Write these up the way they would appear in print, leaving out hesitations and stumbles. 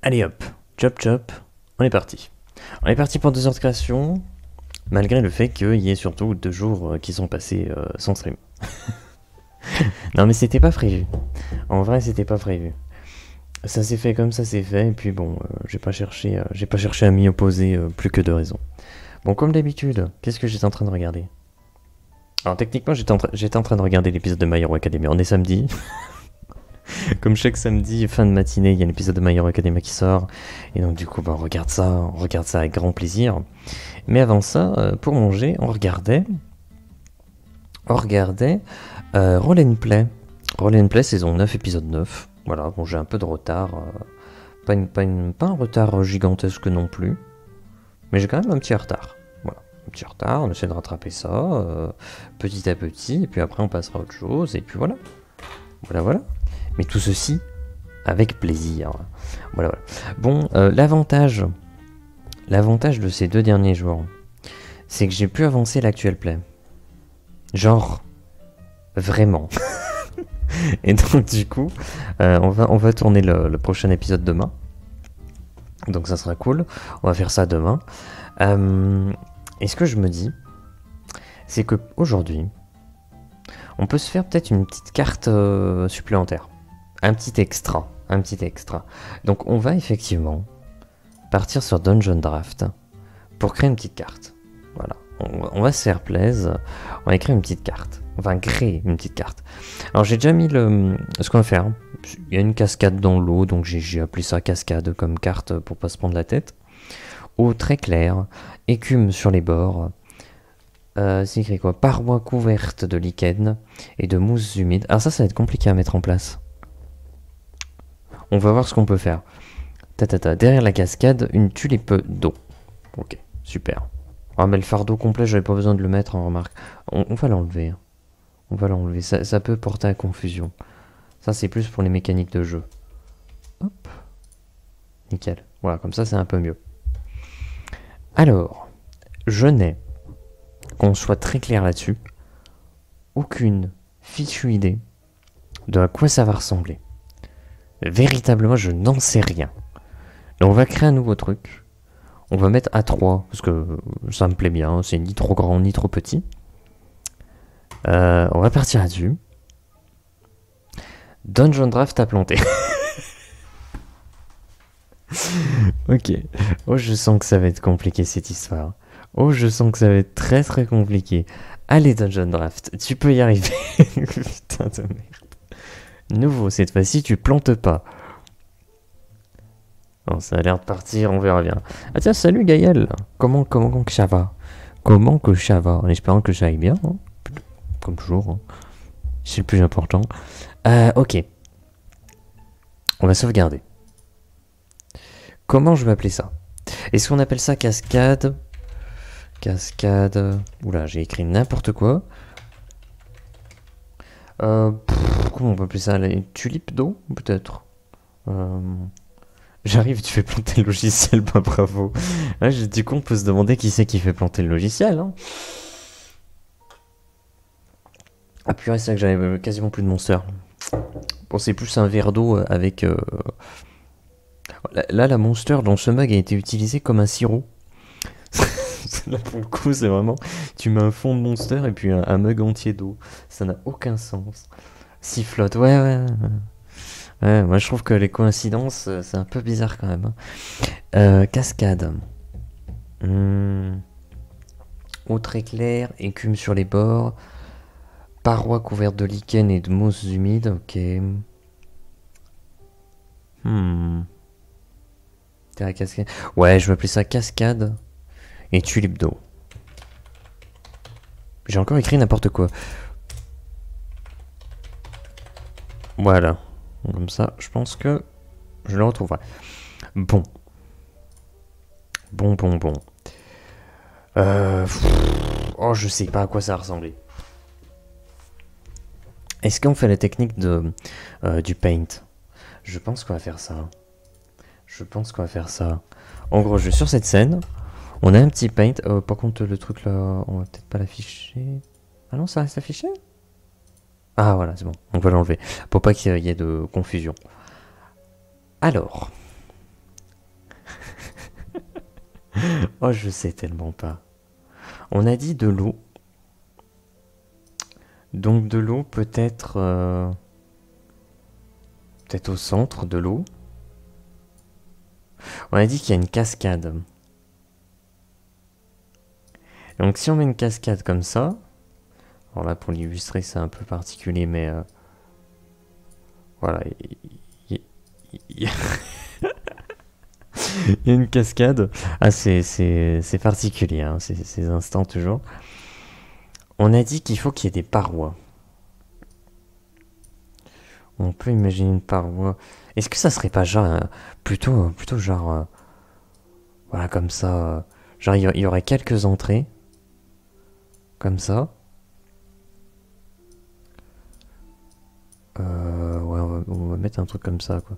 Allez hop, chop chop, on est parti. On est parti pour 2 heures de création, malgré le fait qu'il y ait surtout 2 jours qui sont passés sans stream. Non mais c'était pas prévu. En vrai c'était pas prévu. Ça s'est fait comme ça s'est fait, et puis bon, j'ai pas cherché à m'y opposer plus que de raison. Bon, comme d'habitude, qu'est-ce que j'étais en train de regarder? Alors techniquement j'étais en train de regarder l'épisode de My Hero Academia. On est samedi. Comme chaque samedi, fin de matinée, il y a l'épisode de My Hero Academia qui sort. Et donc du coup, bah, on regarde ça avec grand plaisir. Mais avant ça, pour manger, on regardait Roll and Play. Roll and Play saison 9, épisode 9. Voilà, bon, j'ai un peu de retard. Pas un retard gigantesque non plus. Mais j'ai quand même un petit retard. Voilà, un petit retard, on essaie de rattraper ça petit à petit. Et puis après, on passera à autre chose. Et puis voilà. Voilà. Mais tout ceci avec plaisir. Voilà. Bon, l'avantage de ces 2 derniers jours, c'est que j'ai pu avancer l'actuel play. Genre, vraiment. Et donc du coup, on va tourner le prochain épisode demain. Donc ça sera cool. On va faire ça demain. Et ce que je me dis, c'est que aujourd'hui, on peut se faire peut-être une petite carte supplémentaire. Un petit extra. Donc on va effectivement partir sur Dungeon Draft pour créer une petite carte. Voilà. On va se faire plaisir. On va écrire une petite carte. Enfin, créer une petite carte. Alors j'ai déjà mis ce qu'on va faire. Il y a une cascade dans l'eau, donc j'ai appelé ça cascade comme carte pour pas se prendre la tête. Eau très claire, écume sur les bords. C'est écrit quoi? Parois couvertes de lichen et de mousse humide. Alors ça va être compliqué à mettre en place. On va voir ce qu'on peut faire. Derrière la cascade, une tulipe d'eau. Ok, super. Ah mais le fardeau complet, j'avais pas besoin de le mettre en remarque. On va l'enlever. Ça peut porter à confusion. Ça c'est plus pour les mécaniques de jeu. Hop. Nickel. Voilà, comme ça c'est un peu mieux. Alors, je n'ai, qu'on soit très clair là-dessus, aucune fichue idée de à quoi ça va ressembler. Véritablement, je n'en sais rien. Là, on va créer un nouveau truc. On va mettre A3, parce que ça me plaît bien, c'est ni trop grand ni trop petit. On va partir là-dessus. Dungeon Draft à planter. Ok. Oh, je sens que ça va être compliqué cette histoire. Oh, je sens que ça va être très très compliqué. Allez, Dungeon Draft, tu peux y arriver. Putain de merde. Nouveau, cette fois-ci, tu plantes pas. Bon, ça a l'air de partir, on verra bien. Ah tiens, salut Gaël. Comment que ça va? Comment que ça va? En espérant que ça aille bien. Hein, comme toujours. Hein. C'est le plus important. Ok. On va sauvegarder. Comment je vais appeler ça? Est-ce qu'on appelle ça cascade? Cascade... Oula, j'ai écrit n'importe quoi. Comment on peut appeler ça? Les tulipes d'eau, peut-être. J'arrive, tu fais planter le logiciel, bah bravo. Ouais, du coup, on peut se demander qui c'est qui fait planter le logiciel. Hein. Ah purée, c'est vrai que j'avais quasiment plus de monster. Bon, c'est plus un verre d'eau avec... Là, la monster dans ce mug a été utilisée comme un sirop. Là, pour le coup, c'est vraiment... Tu mets un fond de monster et puis un mug entier d'eau. Ça n'a aucun sens. Sifflote, ouais. Ouais, moi je trouve que les coïncidences, c'est un peu bizarre quand même. Cascade. Eau très claire, écume sur les bords, parois couvertes de lichen et de mousse humide, ok. Terre cascade. Ouais, je vais appeler ça cascade et tulipe d'eau. J'ai encore écrit n'importe quoi. Voilà. Comme ça, je pense que je le retrouverai. Bon. Oh, je sais pas à quoi ça va ressembler. Est-ce qu'on fait la technique du paint? Je pense qu'on va faire ça. En gros, sur cette scène, on a un petit paint. Par contre, le truc là, on va peut-être pas l'afficher. Ah non, ça reste affiché? Ah voilà, c'est bon. On va l'enlever. Pour pas qu'il y ait de confusion. Alors, Oh, je sais tellement pas. On a dit de l'eau. Donc de l'eau peut-être... peut-être au centre de l'eau. On a dit qu'il y a une cascade. Donc si on met une cascade comme ça... Alors là pour l'illustrer c'est un peu particulier mais... voilà. Il y a une cascade. Ah c'est particulier, hein, ces instants toujours. On a dit qu'il faut qu'il y ait des parois. On peut imaginer une paroi. Est-ce que ça serait pas genre... plutôt genre... voilà comme ça... genre il y aurait quelques entrées. Comme ça. Ouais, on va mettre un truc comme ça, quoi.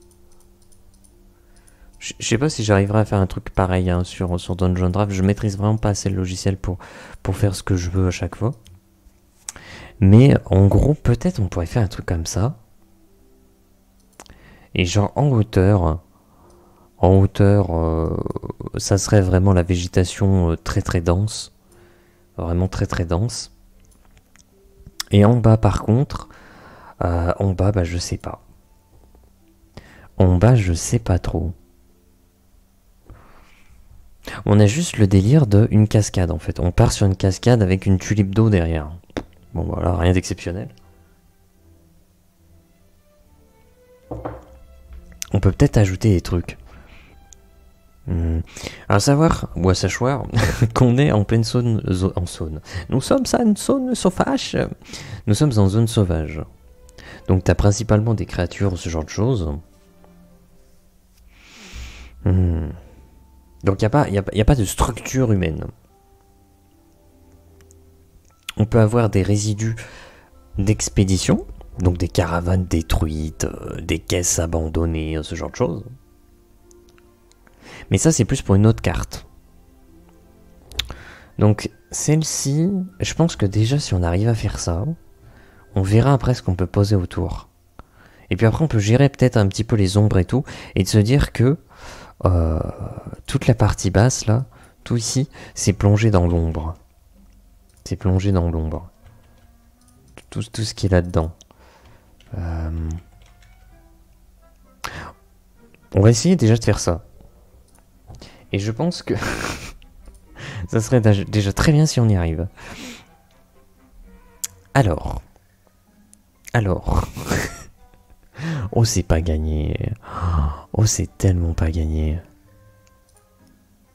Je sais pas si j'arriverai à faire un truc pareil hein, sur Dungeon Draft. Je maîtrise vraiment pas assez le logiciel pour faire ce que je veux à chaque fois. Mais en gros, peut-être on pourrait faire un truc comme ça. Et genre en hauteur, ça serait vraiment la végétation très très dense. Vraiment très très dense. Et en bas par contre, en bas, bah je sais pas. En bas, je sais pas trop. On a juste le délire d'une cascade en fait. On part sur une cascade avec une tulipe d'eau derrière. Bon voilà, rien d'exceptionnel. On peut peut-être ajouter des trucs. À savoir, ou à savoir, qu'on est en pleine zone, Nous sommes à une zone sauvage. Nous sommes en zone sauvage. Donc t'as principalement des créatures, ce genre de choses. Donc il n'y a pas de structure humaine. On peut avoir des résidus d'expédition, donc des caravanes détruites, des caisses abandonnées, ce genre de choses. Mais ça c'est plus pour une autre carte. Donc celle-ci, je pense que déjà si on arrive à faire ça, on verra après ce qu'on peut poser autour. Et puis après on peut gérer peut-être un petit peu les ombres et tout, et de se dire que toute la partie basse là, tout ici, c'est plongé dans l'ombre. C'est plongé dans l'ombre. Tout ce qui est là-dedans. On va essayer déjà de faire ça. Et je pense que ça serait déjà très bien si on y arrive. Alors. Oh, c'est pas gagné. Oh, c'est tellement pas gagné.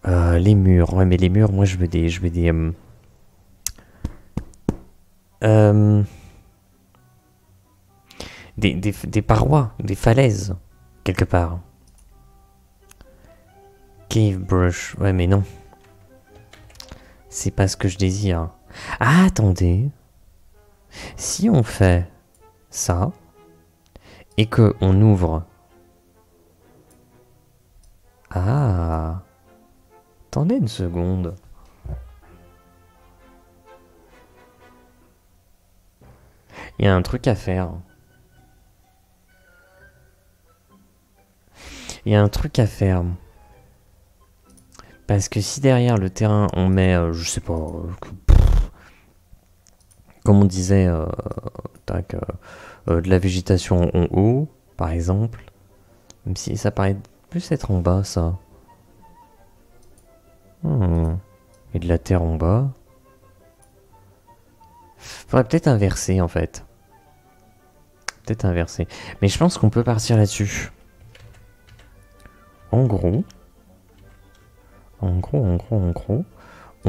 Les murs. Ouais, mais les murs, moi, je veux des parois, des falaises, quelque part. Cave brush. Ouais, mais non. C'est pas ce que je désire. Ah, attendez. Si on fait ça et que on ouvre. Ah. Attendez une seconde. Il y a un truc à faire. Il y a un truc à faire. Parce que si derrière le terrain on met, je sais pas, comme on disait, de la végétation en haut, par exemple, même si ça paraît plus être en bas, ça. Et de la terre en bas. Faudrait peut-être inverser en fait. Peut-être inverser. Mais je pense qu'on peut partir là-dessus. En gros, on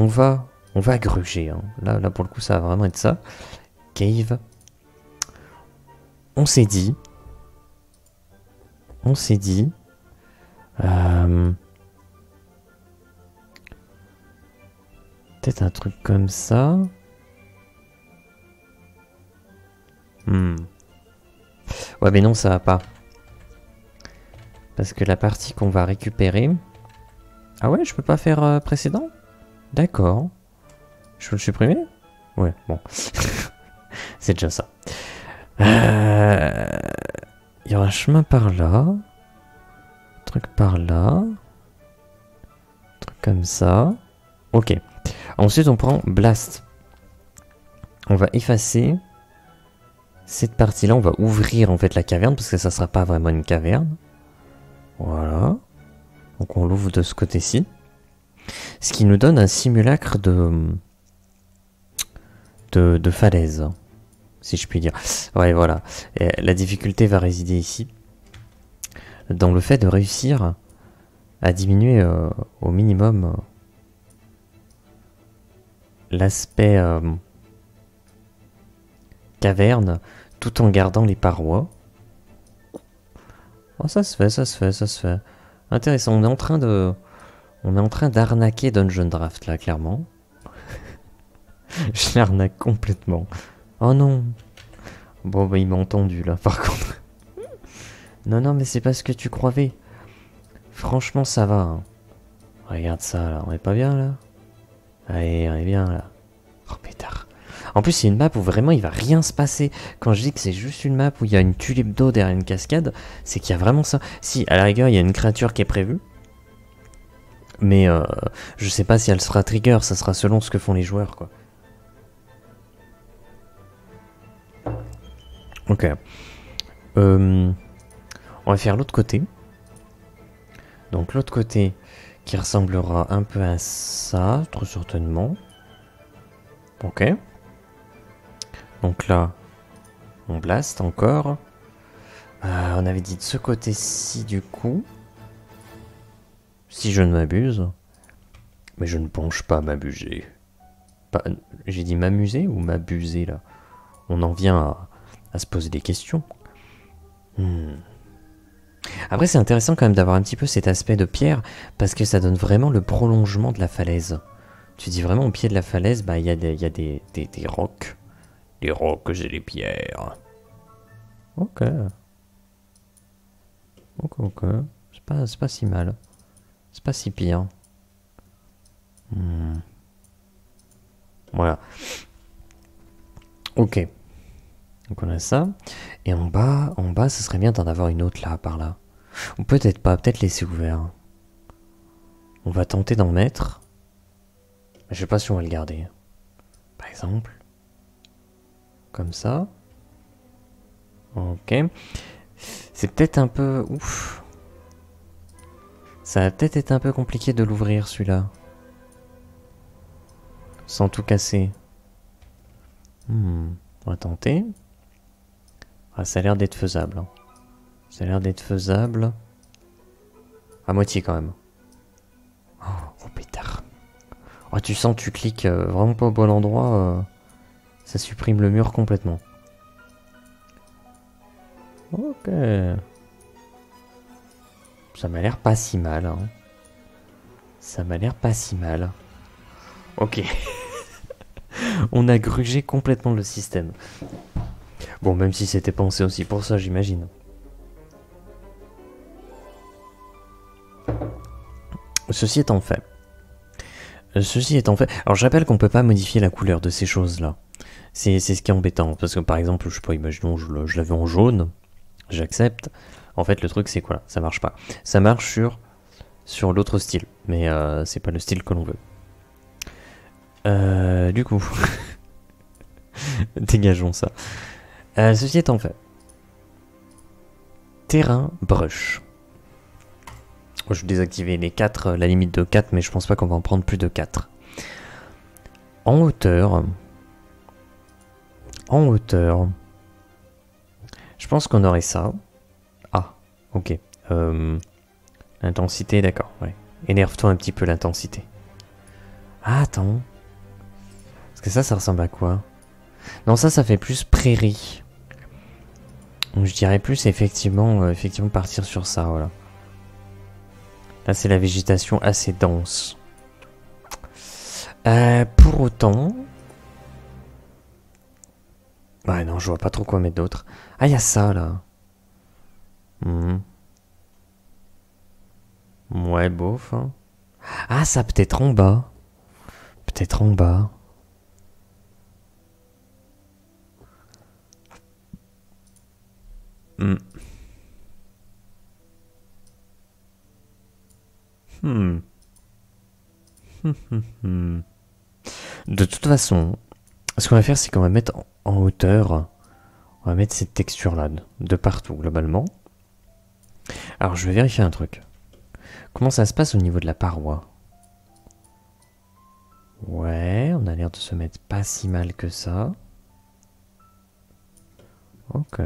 va gruger. Hein. Là, pour le coup, ça va vraiment être ça. Cave. On s'est dit. Peut-être un truc comme ça. Ouais, mais non, ça va pas. Parce que la partie qu'on va récupérer... Ah ouais, je peux pas faire précédent? D'accord. Je peux le supprimer? Ouais, bon. C'est déjà ça. Il y aura un chemin par là. Truc par là. Truc Comme ça. Ok. Ensuite, on prend Blast. On va effacer cette partie-là. On va ouvrir en fait la caverne parce que ça sera pas vraiment une caverne. Voilà. Donc on l'ouvre de ce côté-ci. Ce qui nous donne un simulacre de falaise, si je puis dire. Ouais, voilà. Et la difficulté va résider ici, dans le fait de réussir à diminuer au minimum l'aspect caverne, tout en gardant les parois. Oh, ça se fait, ça se fait, ça se fait. Intéressant, on est en train d'arnaquer Dungeon Draft, là, clairement. Je l'arnaque complètement. Oh non. Bon, bah, il m'a entendu, là, par contre. Non, non, mais c'est pas ce que tu croyais. Franchement, ça va. Hein. Regarde ça, là. On est pas bien, là? Allez, on est bien, là. Oh, pétard. En plus, c'est une map où vraiment il va rien se passer. Quand je dis que c'est juste une map où il y a une tulipe d'eau derrière une cascade, c'est qu'il y a vraiment ça. Si, à la rigueur, il y a une créature qui est prévue. Mais je sais pas si elle sera trigger, ça sera selon ce que font les joueurs, quoi. Ok. On va faire l'autre côté. Donc l'autre côté qui ressemblera un peu à ça, trop certainement. Ok. Donc là, on blast encore. On avait dit de ce côté-ci du coup. Si je ne m'abuse. Mais je ne pense pas m'abuser. J'ai dit m'amuser ou m'abuser là? On en vient à se poser des questions. Après c'est intéressant quand même d'avoir un petit peu cet aspect de pierre. Parce que ça donne vraiment le prolongement de la falaise. Tu dis vraiment au pied de la falaise, bah il y a des rocs. Les rocs et les pierres. Ok. Ok, ok. C'est pas si mal. C'est pas si pire. Voilà. Ok. Donc on a ça. Et en bas, ce serait bien d'en avoir une autre là, par là. Ou peut-être pas, peut-être laisser ouvert. On va tenter d'en mettre. Je sais pas si on va le garder. Par exemple. Comme ça. Ok. C'est peut-être un peu... Ouf. Ça va peut-être être un peu compliqué de l'ouvrir celui-là. Sans tout casser. On va tenter. Ah, ça a l'air d'être faisable. Hein. Ça a l'air d'être faisable. À moitié quand même. Oh pétard. Oh, tu sens, tu cliques vraiment pas au bon endroit. Ça supprime le mur complètement. Ok. Ça m'a l'air pas si mal. Hein. Ça m'a l'air pas si mal. Ok. On a grugé complètement le système. Bon, même si c'était pensé aussi pour ça, j'imagine. Ceci étant fait. Alors je rappelle qu'on peut pas modifier la couleur de ces choses-là. C'est ce qui est embêtant. Parce que par exemple, je sais pas, imaginons, je l'avais en jaune. J'accepte. En fait, le truc, c'est quoi? Ça marche pas. Ça marche sur l'autre style. Mais c'est pas le style que l'on veut. Du coup. Dégageons ça. Ceci étant fait. Terrain brush. Je vais désactiver les 4, la limite de 4, mais je pense pas qu'on va en prendre plus de 4. En hauteur, je pense qu'on aurait ça. Ah, ok. L'intensité, d'accord, ouais. Énerve-toi un petit peu l'intensité. Ah, attends. Parce que ça ressemble à quoi? Non, ça fait plus prairie. Donc je dirais plus effectivement partir sur ça, voilà. Là, c'est la végétation assez dense. Pour autant... Ouais, non, je vois pas trop quoi mettre d'autre. Ah, il y a ça, là. Ouais, bof. Hein. Ah, ça peut-être en bas. Peut-être en bas. Hmm. De toute façon, ce qu'on va faire, c'est qu'on va mettre en hauteur, on va mettre cette texture-là de partout, globalement. Alors, je vais vérifier un truc. Comment ça se passe au niveau de la paroi? Ouais, on a l'air de se mettre pas si mal que ça. Ok.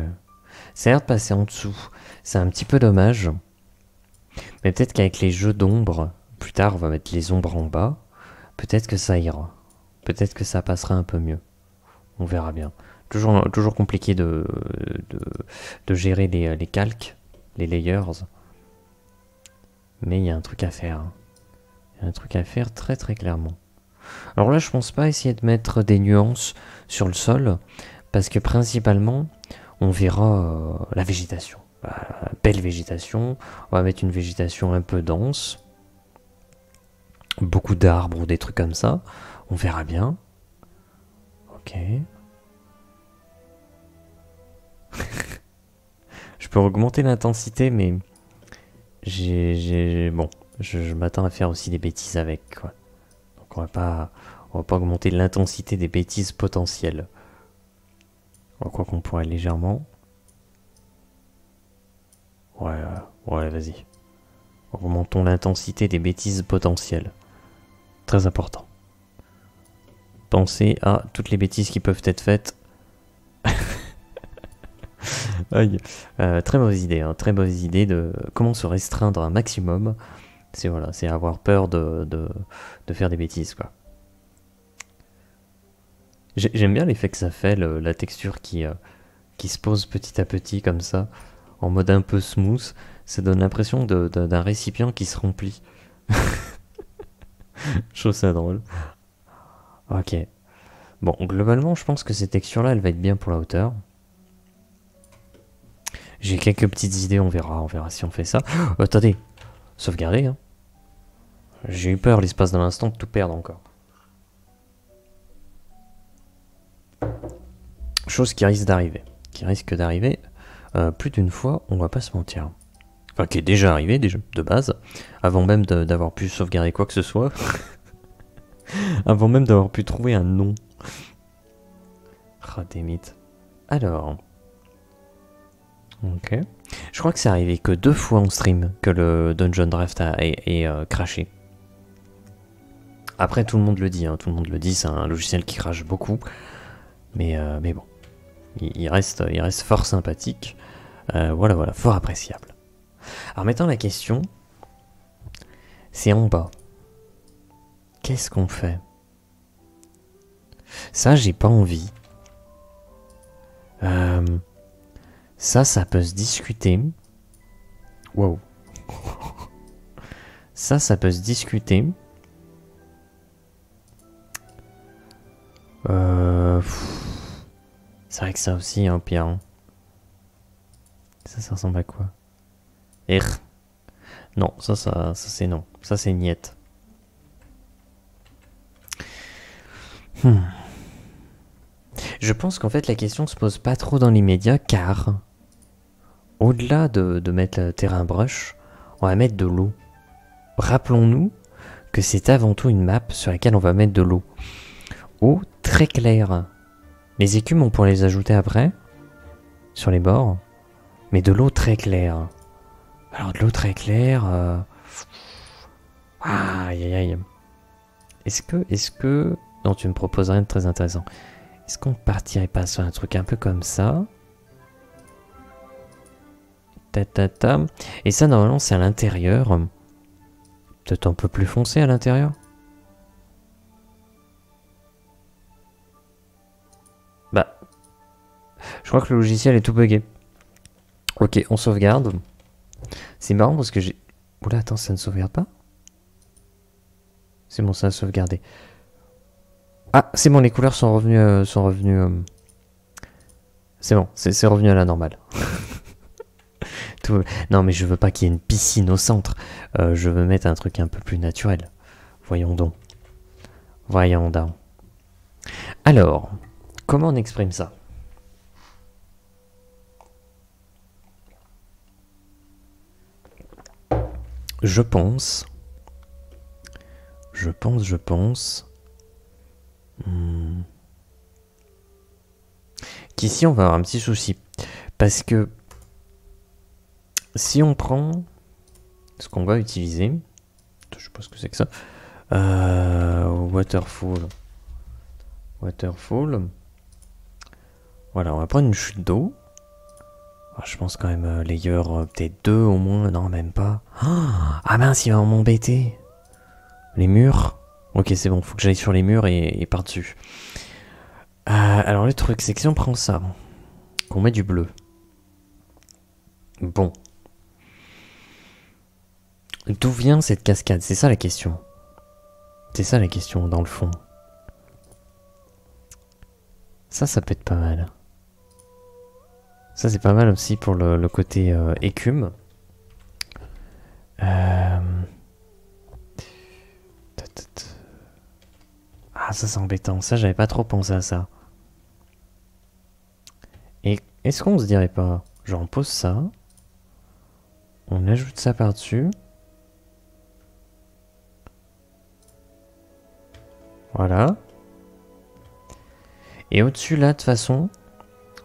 Ça a l'air de passer en dessous. C'est un petit peu dommage. Mais peut-être qu'avec les jeux d'ombre, plus tard on va mettre les ombres en bas. Peut-être que ça ira. Peut-être que ça passera un peu mieux. On verra bien. Toujours compliqué de gérer les calques, les layers. Mais il y a un truc à faire. Il y a un truc à faire très très clairement. Alors là, je pense pas essayer de mettre des nuances sur le sol. Parce que principalement, on verra la végétation. Belle végétation. On va mettre une végétation un peu dense. Beaucoup d'arbres ou des trucs comme ça. On verra bien. Ok. Je peux augmenter l'intensité, mais bon, je m'attends à faire aussi des bêtises avec, quoi. Donc on va pas augmenter l'intensité des bêtises potentielles. On croit qu'on pourrait légèrement. Ouais, ouais, vas-y. Augmentons l'intensité des bêtises potentielles. Très important. Pensez à toutes les bêtises qui peuvent être faites. Aïe. Très mauvaise idée, hein, très mauvaise idée de comment se restreindre un maximum. C'est voilà, c'est avoir peur de faire des bêtises, quoi. J'aime bien l'effet que ça fait, la texture qui se pose petit à petit comme ça, en mode un peu smooth. Ça donne l'impression d'un récipient qui se remplit. Je trouve ça drôle. Ok. Bon, globalement, je pense que cette texture-là, elle va être bien pour la hauteur. J'ai quelques petites idées, on verra si on fait ça. Attendez, sauvegarder, hein. J'ai eu peur l'espace d'un instant de tout perdre encore. Chose qui risque d'arriver. Plus d'une fois, on va pas se mentir. Enfin, qui est déjà arrivé, déjà, de base. Avant même d'avoir pu sauvegarder quoi que ce soit. Avant même d'avoir pu trouver un nom. Ah, des mythes. Alors. Ok. Je crois que c'est arrivé que 2 fois en stream que le Dungeon Draft est crashé. Après, tout le monde le dit, hein, tout le monde le dit, c'est un logiciel qui crache beaucoup. Mais bon. Il reste fort sympathique. Voilà, fort appréciable. Alors maintenant la question, c'est en bas. Qu'est-ce qu'on fait? Ça, j'ai pas envie. Ça peut se discuter. Wow. Ça peut se discuter. C'est vrai que ça aussi, hein, pire. Hein. Ça ressemble à quoi? Non, ça c'est non. Ça c'est niette. Je pense qu'en fait la question se pose pas trop dans l'immédiat car au-delà de mettre le terrain brush, on va mettre de l'eau. Rappelons-nous que c'est avant tout une map sur laquelle on va mettre de l'eau. Eau très claire. Les écumes on pourrait les ajouter après, sur les bords, mais de l'eau très claire. Alors de l'eau très claire... Aïe aïe aïe. Est-ce que... Non, tu me proposes rien de très intéressant. Est-ce qu'on partirait pas sur un truc un peu comme ça? Ta. Et ça, normalement, c'est à l'intérieur. Peut-être un peu plus foncé à l'intérieur? Bah... Je crois que le logiciel est tout bugué. Ok, on sauvegarde. C'est marrant parce que j'ai... Oula, attends, ça ne sauvegarde pas? C'est bon, ça a sauvegardé. Ah, c'est bon, les couleurs sont revenues... C'est bon, c'est revenu à la normale. Non, mais je veux pas qu'il y ait une piscine au centre. Je veux mettre un truc un peu plus naturel. Voyons donc. Alors, comment on exprime ça? Je je pense. Qu'ici, on va avoir un petit souci. Parce que si on prend ce qu'on va utiliser, je sais pas ce que c'est que ça. Waterfall. Waterfall. Voilà, on va prendre une chute d'eau. Je pense quand même layer peut-être 2 au moins. Non, même pas. Ah mince, il va m'embêter. Les murs. Ok, c'est bon, faut que j'aille sur les murs et par-dessus. Alors le truc, c'est que si on prend ça, qu'on met du bleu. Bon. D'où vient cette cascade? C'est ça la question. C'est ça la question, dans le fond. Ça peut être pas mal. Ça, c'est pas mal aussi pour le côté écume. Ah, ça, c'est embêtant. Ça, j'avais pas trop pensé à ça. Et est-ce qu'on se dirait pas, genre, on pose ça. On ajoute ça par-dessus. Voilà. Et au-dessus, là, de toute façon,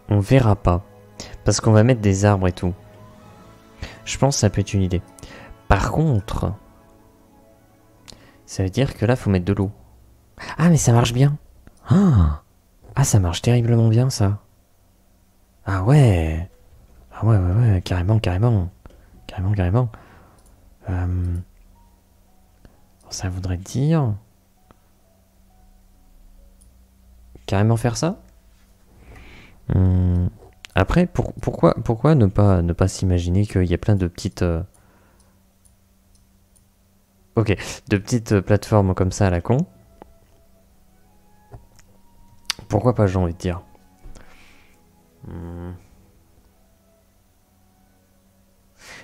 on verra pas. Parce qu'on va mettre des arbres et tout. Je pense que ça peut être une idée. Par contre, ça veut dire que là, faut mettre de l'eau. Ah, mais ça marche bien. Ah, ça marche terriblement bien, ça. Ah ouais. Ah ouais, carrément. Carrément. Ça voudrait dire... Carrément faire ça. Après, pourquoi ne pas s'imaginer qu'il y a plein de petites... Ok, de petites plateformes comme ça à la con. Pourquoi pas, j'ai envie de dire.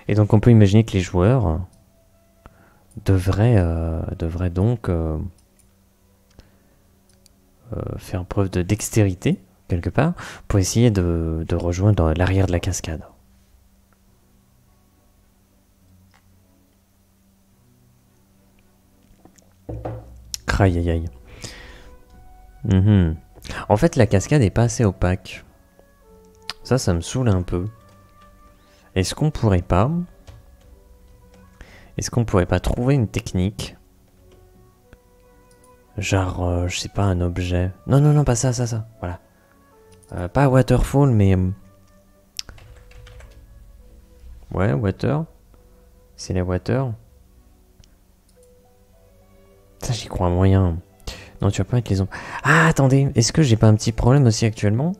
Et donc on peut imaginer que les joueurs devraient donc faire preuve de dextérité, quelque part, pour essayer de rejoindre l'arrière de la cascade. Aïe aïe aïe. En fait, la cascade est pas assez opaque. Ça me saoule un peu. Est-ce qu'on pourrait pas trouver une technique? Genre, je sais pas, un objet. Non, pas ça. Voilà. Pas waterfall, mais... Ouais, water. C'est la water. Ça, j'y crois moyen. Non, tu vas pas mettre les ombres. Ah, attendez, est-ce que j'ai pas un petit problème aussi actuellement?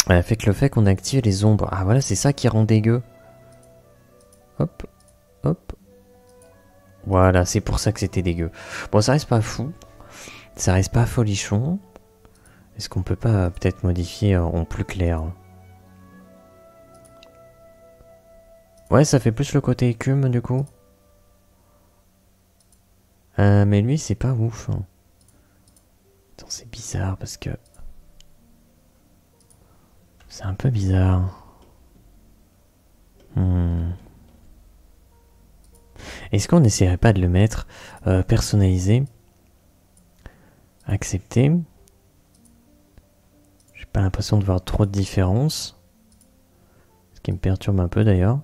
Avec le fait qu'on a activé les ombres. Ah, voilà, c'est ça qui rend dégueu. Hop. Voilà, c'est pour ça que c'était dégueu. Bon, ça reste pas fou. Ça reste pas folichon. Est-ce qu'on peut pas peut-être modifier en plus clair? Ouais, ça fait plus le côté écume du coup. Mais lui, c'est pas ouf. Attends, c'est bizarre parce que... C'est un peu bizarre. Est-ce qu'on n'essaierait pas de le mettre personnalisé? Accepter. J'ai pas l'impression de voir trop de différence. Ce qui me perturbe un peu d'ailleurs.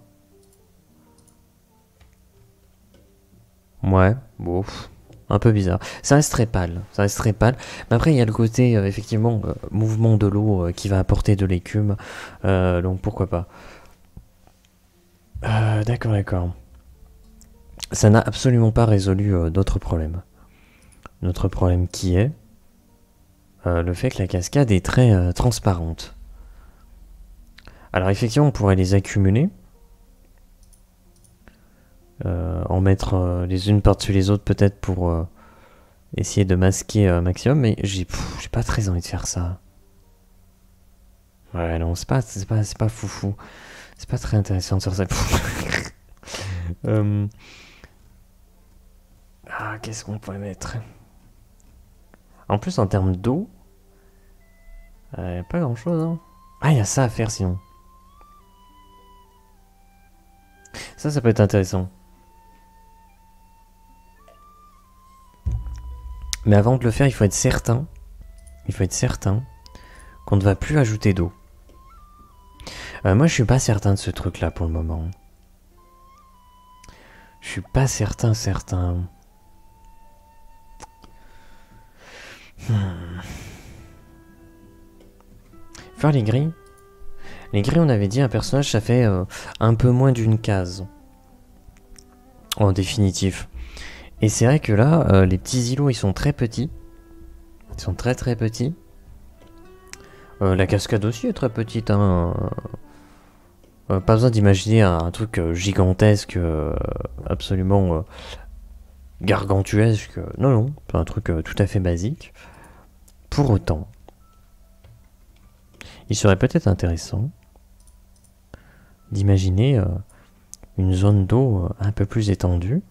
Ouais, bon, un peu bizarre. Ça reste très pâle. Mais après, il y a le côté, effectivement, mouvement de l'eau qui va apporter de l'écume. Donc pourquoi pas. D'accord. Ça n'a absolument pas résolu notre problème. Notre problème qui est le fait que la cascade est très transparente. Alors effectivement, on pourrait les accumuler. En mettre les unes par-dessus les autres peut-être pour essayer de masquer un maximum, mais j'ai pas très envie de faire ça. Ouais, non, c'est pas foufou. C'est pas très intéressant de faire ça. Qu'est-ce qu'on pourrait mettre? En plus, en termes d'eau, pas grand-chose, hein. Ah, il y a ça à faire sinon. Ça peut être intéressant. Mais avant de le faire, il faut être certain. Il faut être certain qu'on ne va plus ajouter d'eau. Moi, je suis pas certain de ce truc-là pour le moment. Je suis pas certain. Faire les grilles. Les grilles, on avait dit, un personnage, ça fait un peu moins d'une case. En définitif. Et c'est vrai que là, les petits îlots, ils sont très petits. Ils sont très petits. La cascade aussi est très petite. Hein. Pas besoin d'imaginer un truc gigantesque, absolument gargantuesque. Non, c'est un truc tout à fait basique. Pour autant, il serait peut-être intéressant d'imaginer une zone d'eau un peu plus étendue.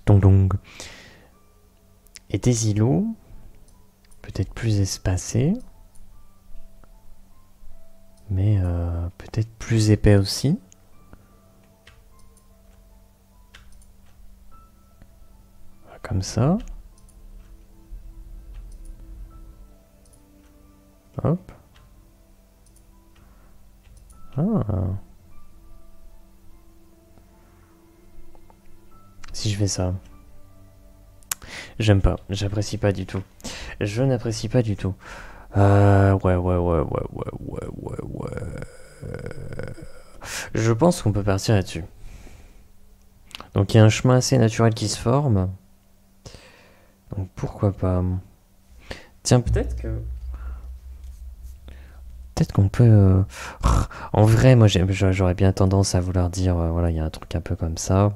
Tong. Et des îlots peut-être plus espacés, mais peut-être plus épais aussi. Comme ça. Hop. Ah. Si je fais ça. J'aime pas, j'apprécie pas du tout. Je n'apprécie pas du tout. Ouais. Je pense qu'on peut partir là-dessus. Donc il y a un chemin assez naturel qui se forme. Donc pourquoi pas. Tiens, peut-être qu'on peut... En vrai, moi j'aurais bien tendance à vouloir dire, voilà, il y a un truc un peu comme ça. Un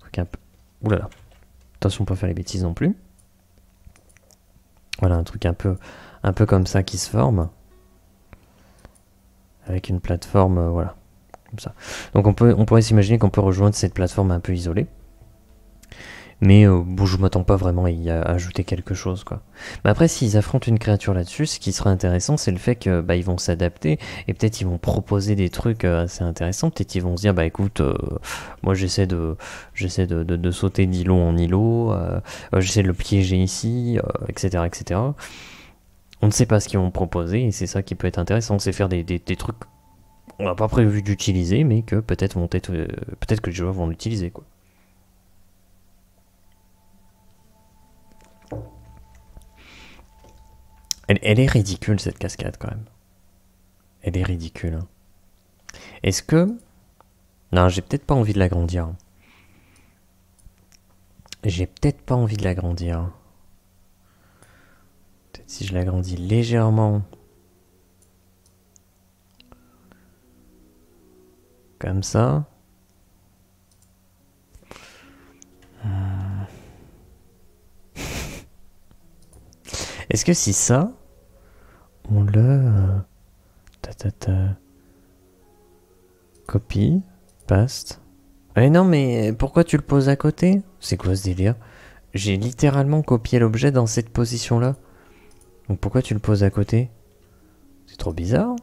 truc un peu... Oulala. Attention, pas faire les bêtises non plus. Voilà, un truc un peu comme ça qui se forme. Avec une plateforme, voilà. Comme ça. Donc on pourrait s'imaginer qu'on peut rejoindre cette plateforme un peu isolée. Mais bon, je m'attends pas vraiment à y ajouter quelque chose, quoi. Mais après, s'ils affrontent une créature là-dessus, ce qui serait intéressant, c'est le fait que ils vont s'adapter et peut-être ils vont proposer des trucs assez intéressants. Peut-être ils vont se dire, bah écoute, moi j'essaie de sauter d'îlot en îlot, j'essaie de le piéger ici, etc. On ne sait pas ce qu'ils vont proposer et c'est ça qui peut être intéressant, c'est faire des trucs qu'on n'a pas prévu d'utiliser, mais que peut-être que les joueurs vont l'utiliser, quoi. Elle est ridicule cette cascade quand même. Elle est ridicule. Hein. Est-ce que... Non, j'ai peut-être pas envie de l'agrandir. Peut-être si je l'agrandis légèrement. Comme ça. Est-ce que si ça... On le... Copie. Paste. Eh non, mais pourquoi tu le poses à côté? C'est quoi ce délire? J'ai littéralement copié l'objet dans cette position-là. Donc pourquoi tu le poses à côté? C'est trop bizarre.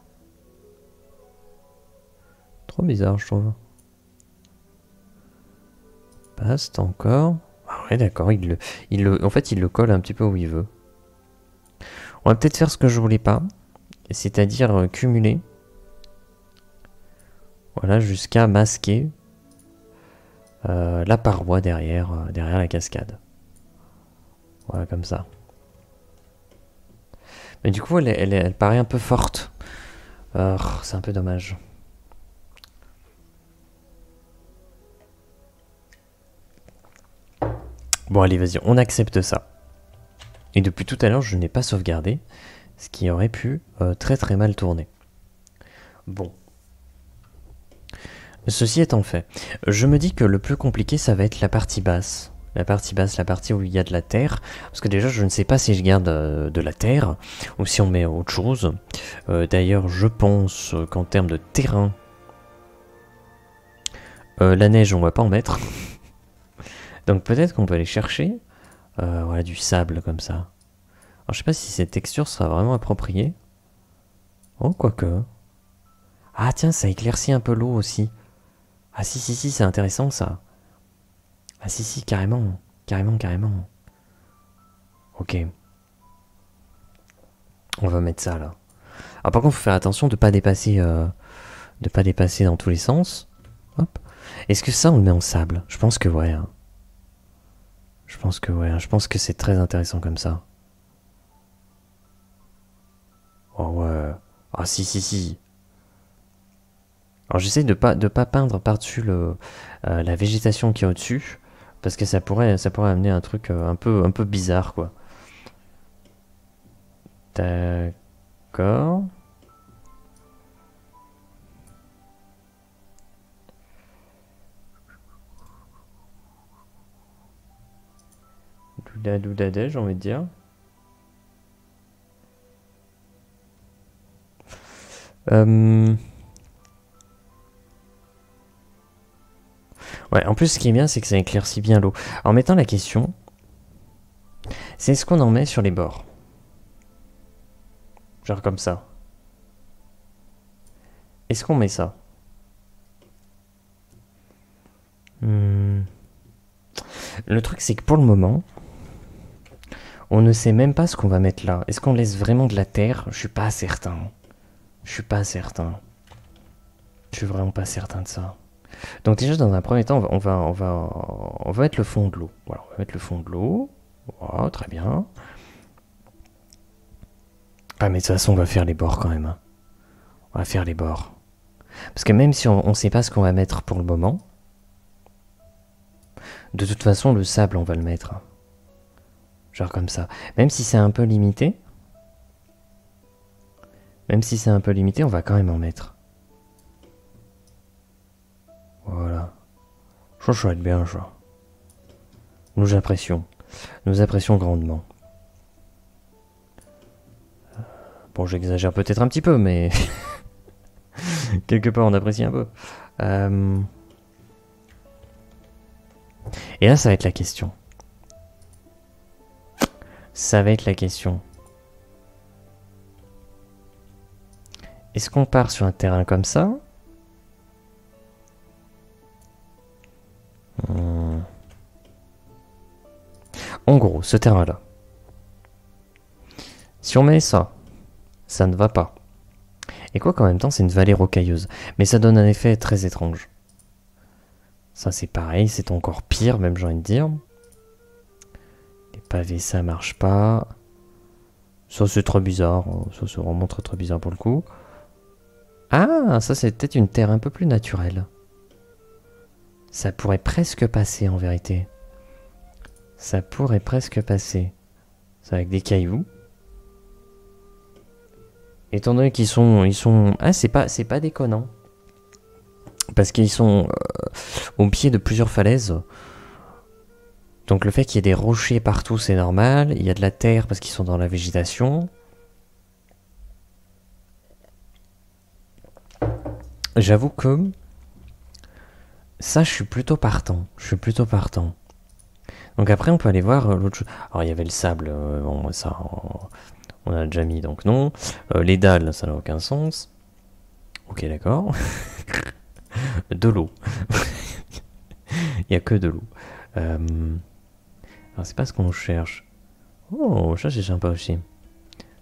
Trop bizarre, je trouve. Paste encore. Ah ouais, d'accord, en fait, il le colle un petit peu où il veut. On va peut-être faire ce que je voulais pas. C'est-à-dire cumuler. Voilà, jusqu'à masquer la paroi derrière la cascade. Voilà, comme ça. Mais du coup, elle paraît un peu forte. C'est un peu dommage. Bon, allez, vas-y, on accepte ça. Et depuis tout à l'heure, je n'ai pas sauvegardé, ce qui aurait pu très mal tourner. Bon. Ceci étant fait, je me dis que le plus compliqué, ça va être la partie basse. La partie où il y a de la terre. Parce que déjà, je ne sais pas si je garde de la terre ou si on met autre chose. D'ailleurs, je pense qu'en termes de terrain, la neige, on va pas en mettre. Donc peut-être qu'on peut aller chercher voilà, du sable comme ça. Alors je sais pas si cette texture sera vraiment appropriée. Oh, quoique. Ah tiens, ça éclaircit un peu l'eau aussi. Ah si, si, si, c'est intéressant ça. Ah si, si, carrément. Carrément, carrément. Ok. On va mettre ça là. Alors par contre, faut faire attention de pas dépasser, dans tous les sens. Hop. Est-ce que ça, on le met en sable? Je pense que ouais. Hein. Je pense que ouais. Je pense que c'est très intéressant comme ça. Oh ouais. Ah si, si, si. Alors j'essaie de pas peindre par-dessus la végétation qui est au-dessus. Parce que ça pourrait amener un truc un peu bizarre, quoi. D'accord. Doudadé, j'ai envie de dire. Ouais, en plus, ce qui est bien, c'est que ça éclaircit bien l'eau. En mettant la question, c'est ce qu'on en met sur les bords. Genre comme ça. Est-ce qu'on met ça? Le truc, c'est que pour le moment, on ne sait même pas ce qu'on va mettre là. Est-ce qu'on laisse vraiment de la terre? Je suis pas certain. Je suis pas certain. Je suis vraiment pas certain de ça. Donc déjà, dans un premier temps, on va mettre le fond de l'eau. Voilà, on va mettre le fond de l'eau. Voilà, très bien. Ah, mais de toute façon, on va faire les bords quand même. Hein. On va faire les bords. Parce que même si on ne sait pas ce qu'on va mettre pour le moment, de toute façon, le sable, on va le mettre. Genre comme ça. Même si c'est un peu limité, on va quand même en mettre. Voilà. Je vais être bien, ça. Nous apprécions. Nous apprécions grandement. Bon, j'exagère peut-être un petit peu, mais... quelque part, on apprécie un peu. Et là, ça va être la question. Ça va être la question. Est-ce qu'on part sur un terrain comme ça? En gros, ce terrain-là. Si on met ça, ça ne va pas. Et quoi qu'en même temps, c'est une vallée rocailleuse. Mais ça donne un effet très étrange. Ça, c'est pareil, c'est encore pire, même j'ai envie de dire. Les pavés, ça marche pas. Ça, c'est trop bizarre. Ça, c'est vraiment très très bizarre pour le coup. Ah, ça, c'est peut-être une terre un peu plus naturelle. Ça pourrait presque passer, en vérité. Ça pourrait presque passer. C'est avec des cailloux. Étant donné qu'ils sont... Ah, c'est pas déconnant. Parce qu'ils sont au pied de plusieurs falaises. Donc le fait qu'il y ait des rochers partout, c'est normal. Il y a de la terre parce qu'ils sont dans la végétation. J'avoue que... ça, je suis plutôt partant. Donc après, on peut aller voir l'autre chose. Alors, il y avait le sable. Bon, ça, on a déjà mis, donc non. Les dalles, ça n'a aucun sens. Ok, d'accord. De l'eau. Il n'y a que de l'eau. Alors, c'est pas ce qu'on cherche. Oh, ça, c'est sympa aussi.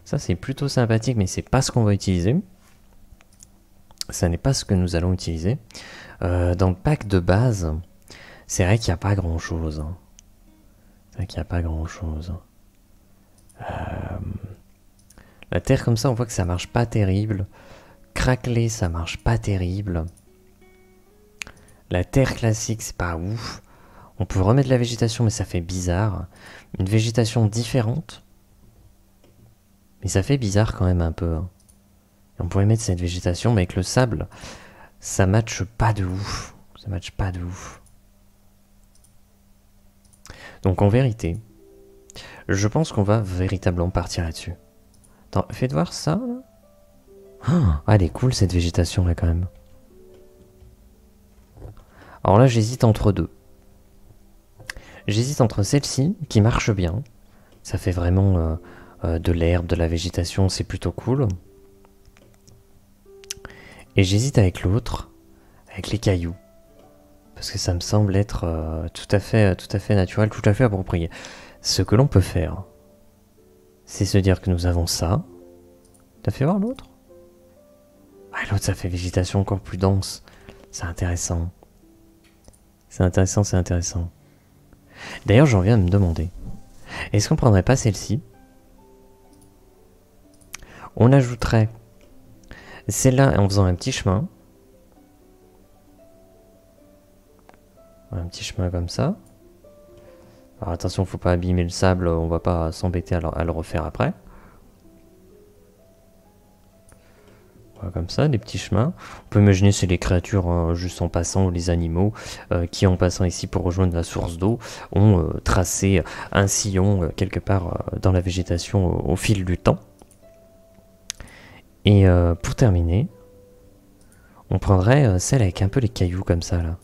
Ça, c'est plutôt sympathique, mais c'est pas ce qu'on va utiliser. Ça n'est pas ce que nous allons utiliser. Dans le pack de base, c'est vrai qu'il n'y a pas grand-chose. La terre comme ça, on voit que ça marche pas terrible. Craquelé, ça marche pas terrible. La terre classique, c'est pas ouf. On peut remettre de la végétation, mais ça fait bizarre. Une végétation différente. Mais ça fait bizarre quand même un peu. Et on pourrait mettre cette végétation, mais avec le sable, ça matche pas de ouf. Donc en vérité, je pense qu'on va véritablement partir là-dessus. Attends, faites voir ça, là. Ah, elle est cool cette végétation là quand même. Alors là, j'hésite entre deux. J'hésite entre celle-ci, qui marche bien. Ça fait vraiment de l'herbe, de la végétation, c'est plutôt cool. Et j'hésite avec l'autre, avec les cailloux. Parce que ça me semble être tout à fait naturel, tout à fait approprié. Ce que l'on peut faire, c'est se dire que nous avons ça. T'as fait voir l'autre? Ah, l'autre, ça fait végétation encore plus dense. C'est intéressant. C'est intéressant, c'est intéressant. D'ailleurs, j'en viens à me demander, est-ce qu'on prendrait pas celle-ci? On ajouterait celle-là en faisant un petit chemin. Un petit chemin comme ça. Alors attention, faut pas abîmer le sable, on va pas s'embêter à le refaire après. Voilà, comme ça, des petits chemins. On peut imaginer c'est les créatures juste en passant, ou les animaux qui en passant ici pour rejoindre la source d'eau ont tracé un sillon quelque part dans la végétation au fil du temps. Et pour terminer, on prendrait celle avec un peu les cailloux comme ça là.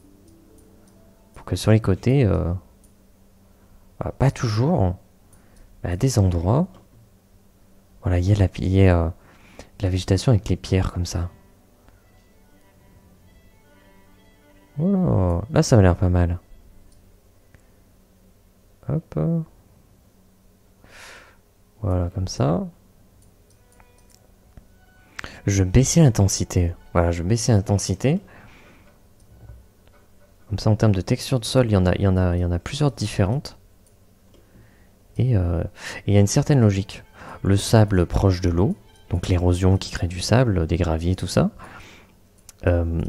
Pour que sur les côtés, pas toujours, mais à des endroits, voilà, il y a la végétation avec les pierres comme ça. Voilà, là ça m'a l'air pas mal. Hop. Voilà, comme ça. Je baissais l'intensité. Voilà, je baissais l'intensité. Comme ça, en termes de texture de sol, il y en a plusieurs différentes. Et il y a une certaine logique. Le sable proche de l'eau, donc l'érosion qui crée du sable, des graviers, tout ça. Les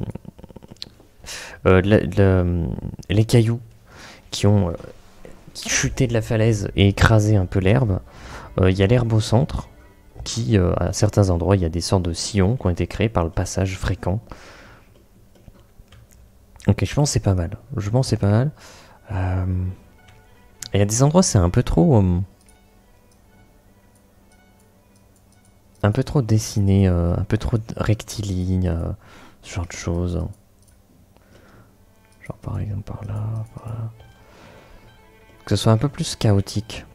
cailloux qui ont chuté de la falaise et écrasé un peu l'herbe. Il y a l'herbe au centre, qui, à certains endroits, il y a des sortes de sillons qui ont été créés par le passage fréquent. Ok, je pense que c'est pas mal. Je pense que c'est pas mal. Il y a des endroits, c'est un peu trop dessiné, un peu trop rectiligne, ce genre de choses. Genre par exemple par là, par là. Que ce soit un peu plus chaotique.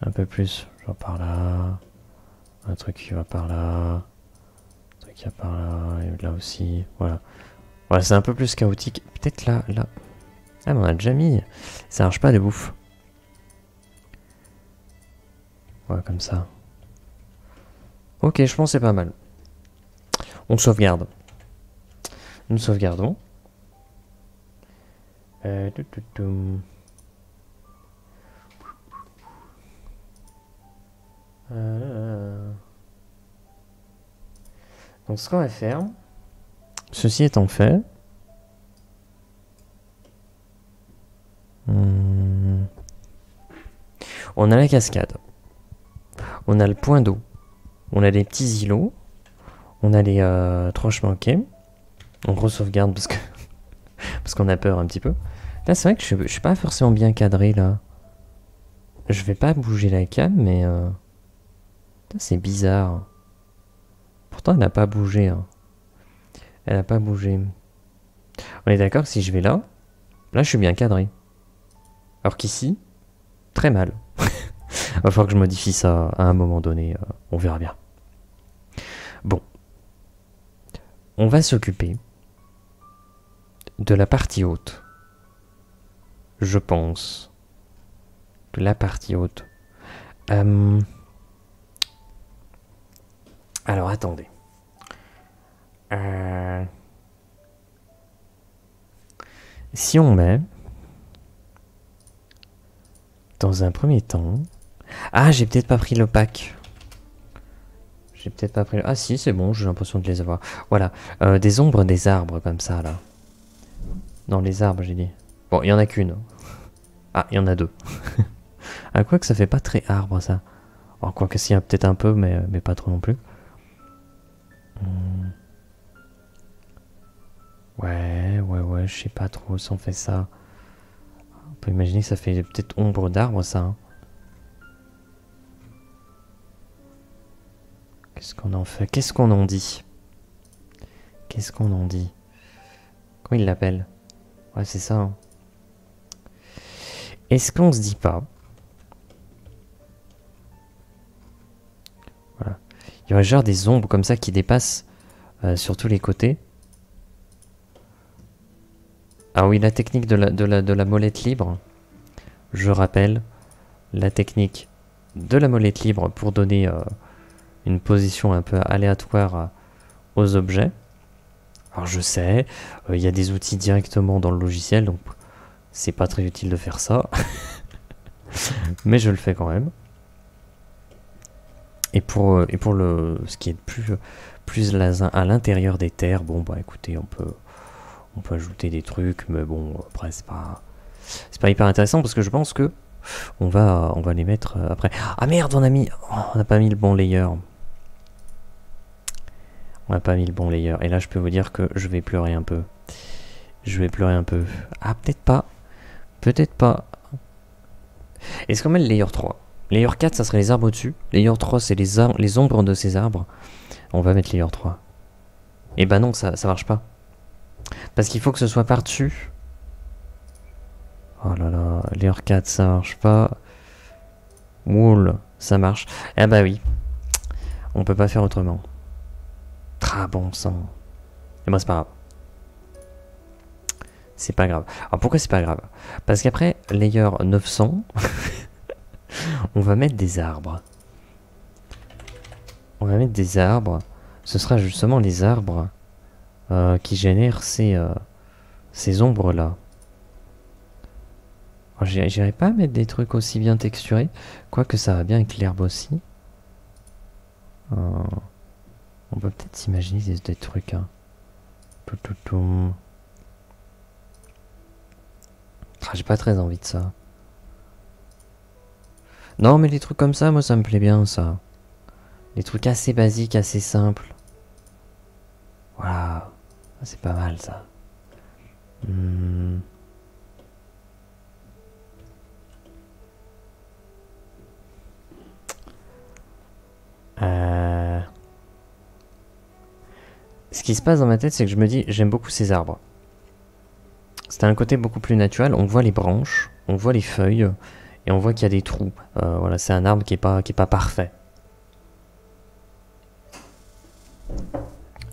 Un peu plus, genre par là. Un truc qui va par là. Un truc qui va par là, et là aussi. Voilà. Voilà, c'est un peu plus chaotique. Peut-être là, là. Ah, mais on a déjà mis. Ça marche pas de bouffe. Voilà, comme ça. Ok, je pense que c'est pas mal. On sauvegarde. Nous sauvegardons. Donc ce qu'on va faire, ceci étant fait, on a la cascade, on a le point d'eau, on a les petits îlots, on a les 3 chemins, ok. On re-sauvegarde parce que parce qu'on a peur un petit peu. Là c'est vrai que je suis pas forcément bien cadré là. Je vais pas bouger la cam mais c'est bizarre. Pourtant elle n'a pas bougé. Hein. Elle a pas bougé. On est d'accord que si je vais là, là je suis bien cadré. Alors qu'ici, très mal. Il va falloir que je modifie ça à un moment donné, on verra bien. Bon. On va s'occuper de la partie haute. Je pense. De la partie haute. Alors attendez. Si on met dans un premier temps... Ah, j'ai peut-être pas pris le pack. J'ai peut-être pas pris le... Ah si, c'est bon, j'ai l'impression de les avoir. Voilà, des ombres des arbres comme ça, là. Dans les arbres, j'ai dit. Bon, il y en a qu'une. Ah, il y en a 2. Ah, quoi que ça fait pas très arbre, ça. Alors, quoi que s'il y a peut-être un peu, mais pas trop non plus. Ouais, je sais pas trop si on fait ça. On peut imaginer que ça fait peut-être ombre d'arbre, ça. Hein. Qu'est-ce qu'on en fait? Qu'est-ce qu'on en dit? Qu'est-ce qu'on en dit? Comment il l'appelle? Ouais, c'est ça. Hein. Est-ce qu'on se dit pas? Voilà. Il y aurait genre des ombres comme ça qui dépassent sur tous les côtés. Ah oui, la technique de la molette libre. Je rappelle, la technique de la molette libre pour donner une position un peu aléatoire aux objets. Alors je sais, il y a des outils directement dans le logiciel, donc c'est pas très utile de faire ça. Mais je le fais quand même. Et pour ce qui est plus à l'intérieur des terres, bon bah écoutez, on peut ajouter des trucs, mais bon, après c'est pas hyper intéressant parce que je pense que on va les mettre après. Ah merde, on n'a pas mis le bon layer. On n'a pas mis le bon layer. Et là, je peux vous dire que je vais pleurer un peu. Je vais pleurer un peu. Ah, peut-être pas. Peut-être pas. Est-ce qu'on met le layer 3? Layer 4, ça serait les arbres au-dessus. Layer 3, c'est les ombres de ces arbres. On va mettre layer 3. Et bah non, ça marche pas. Parce qu'il faut que ce soit par-dessus. Oh là là, layer 4, ça marche pas. Wool, ça marche. Ah bah oui. On peut pas faire autrement. Ah bon sang. Et moi c'est pas grave. C'est pas grave. Alors pourquoi c'est pas grave? Parce qu'après, layer 900, on va mettre des arbres. On va mettre des arbres. Ce sera justement les arbres qui génèrent ces ombres-là. J'irai pas mettre des trucs aussi bien texturés. Quoique ça va bien avec l'herbe aussi. On peut peut-être s'imaginer des trucs. Hein. Ah, j'ai pas très envie de ça. Non, mais les trucs comme ça, moi ça me plaît bien ça. Les trucs assez basiques, assez simples. Voilà. C'est pas mal ça. Ce qui se passe dans ma tête, c'est que je me dis, j'aime beaucoup ces arbres. C'est un côté beaucoup plus naturel. On voit les branches, on voit les feuilles, et on voit qu'il y a des trous. Voilà, c'est un arbre qui est pas parfait.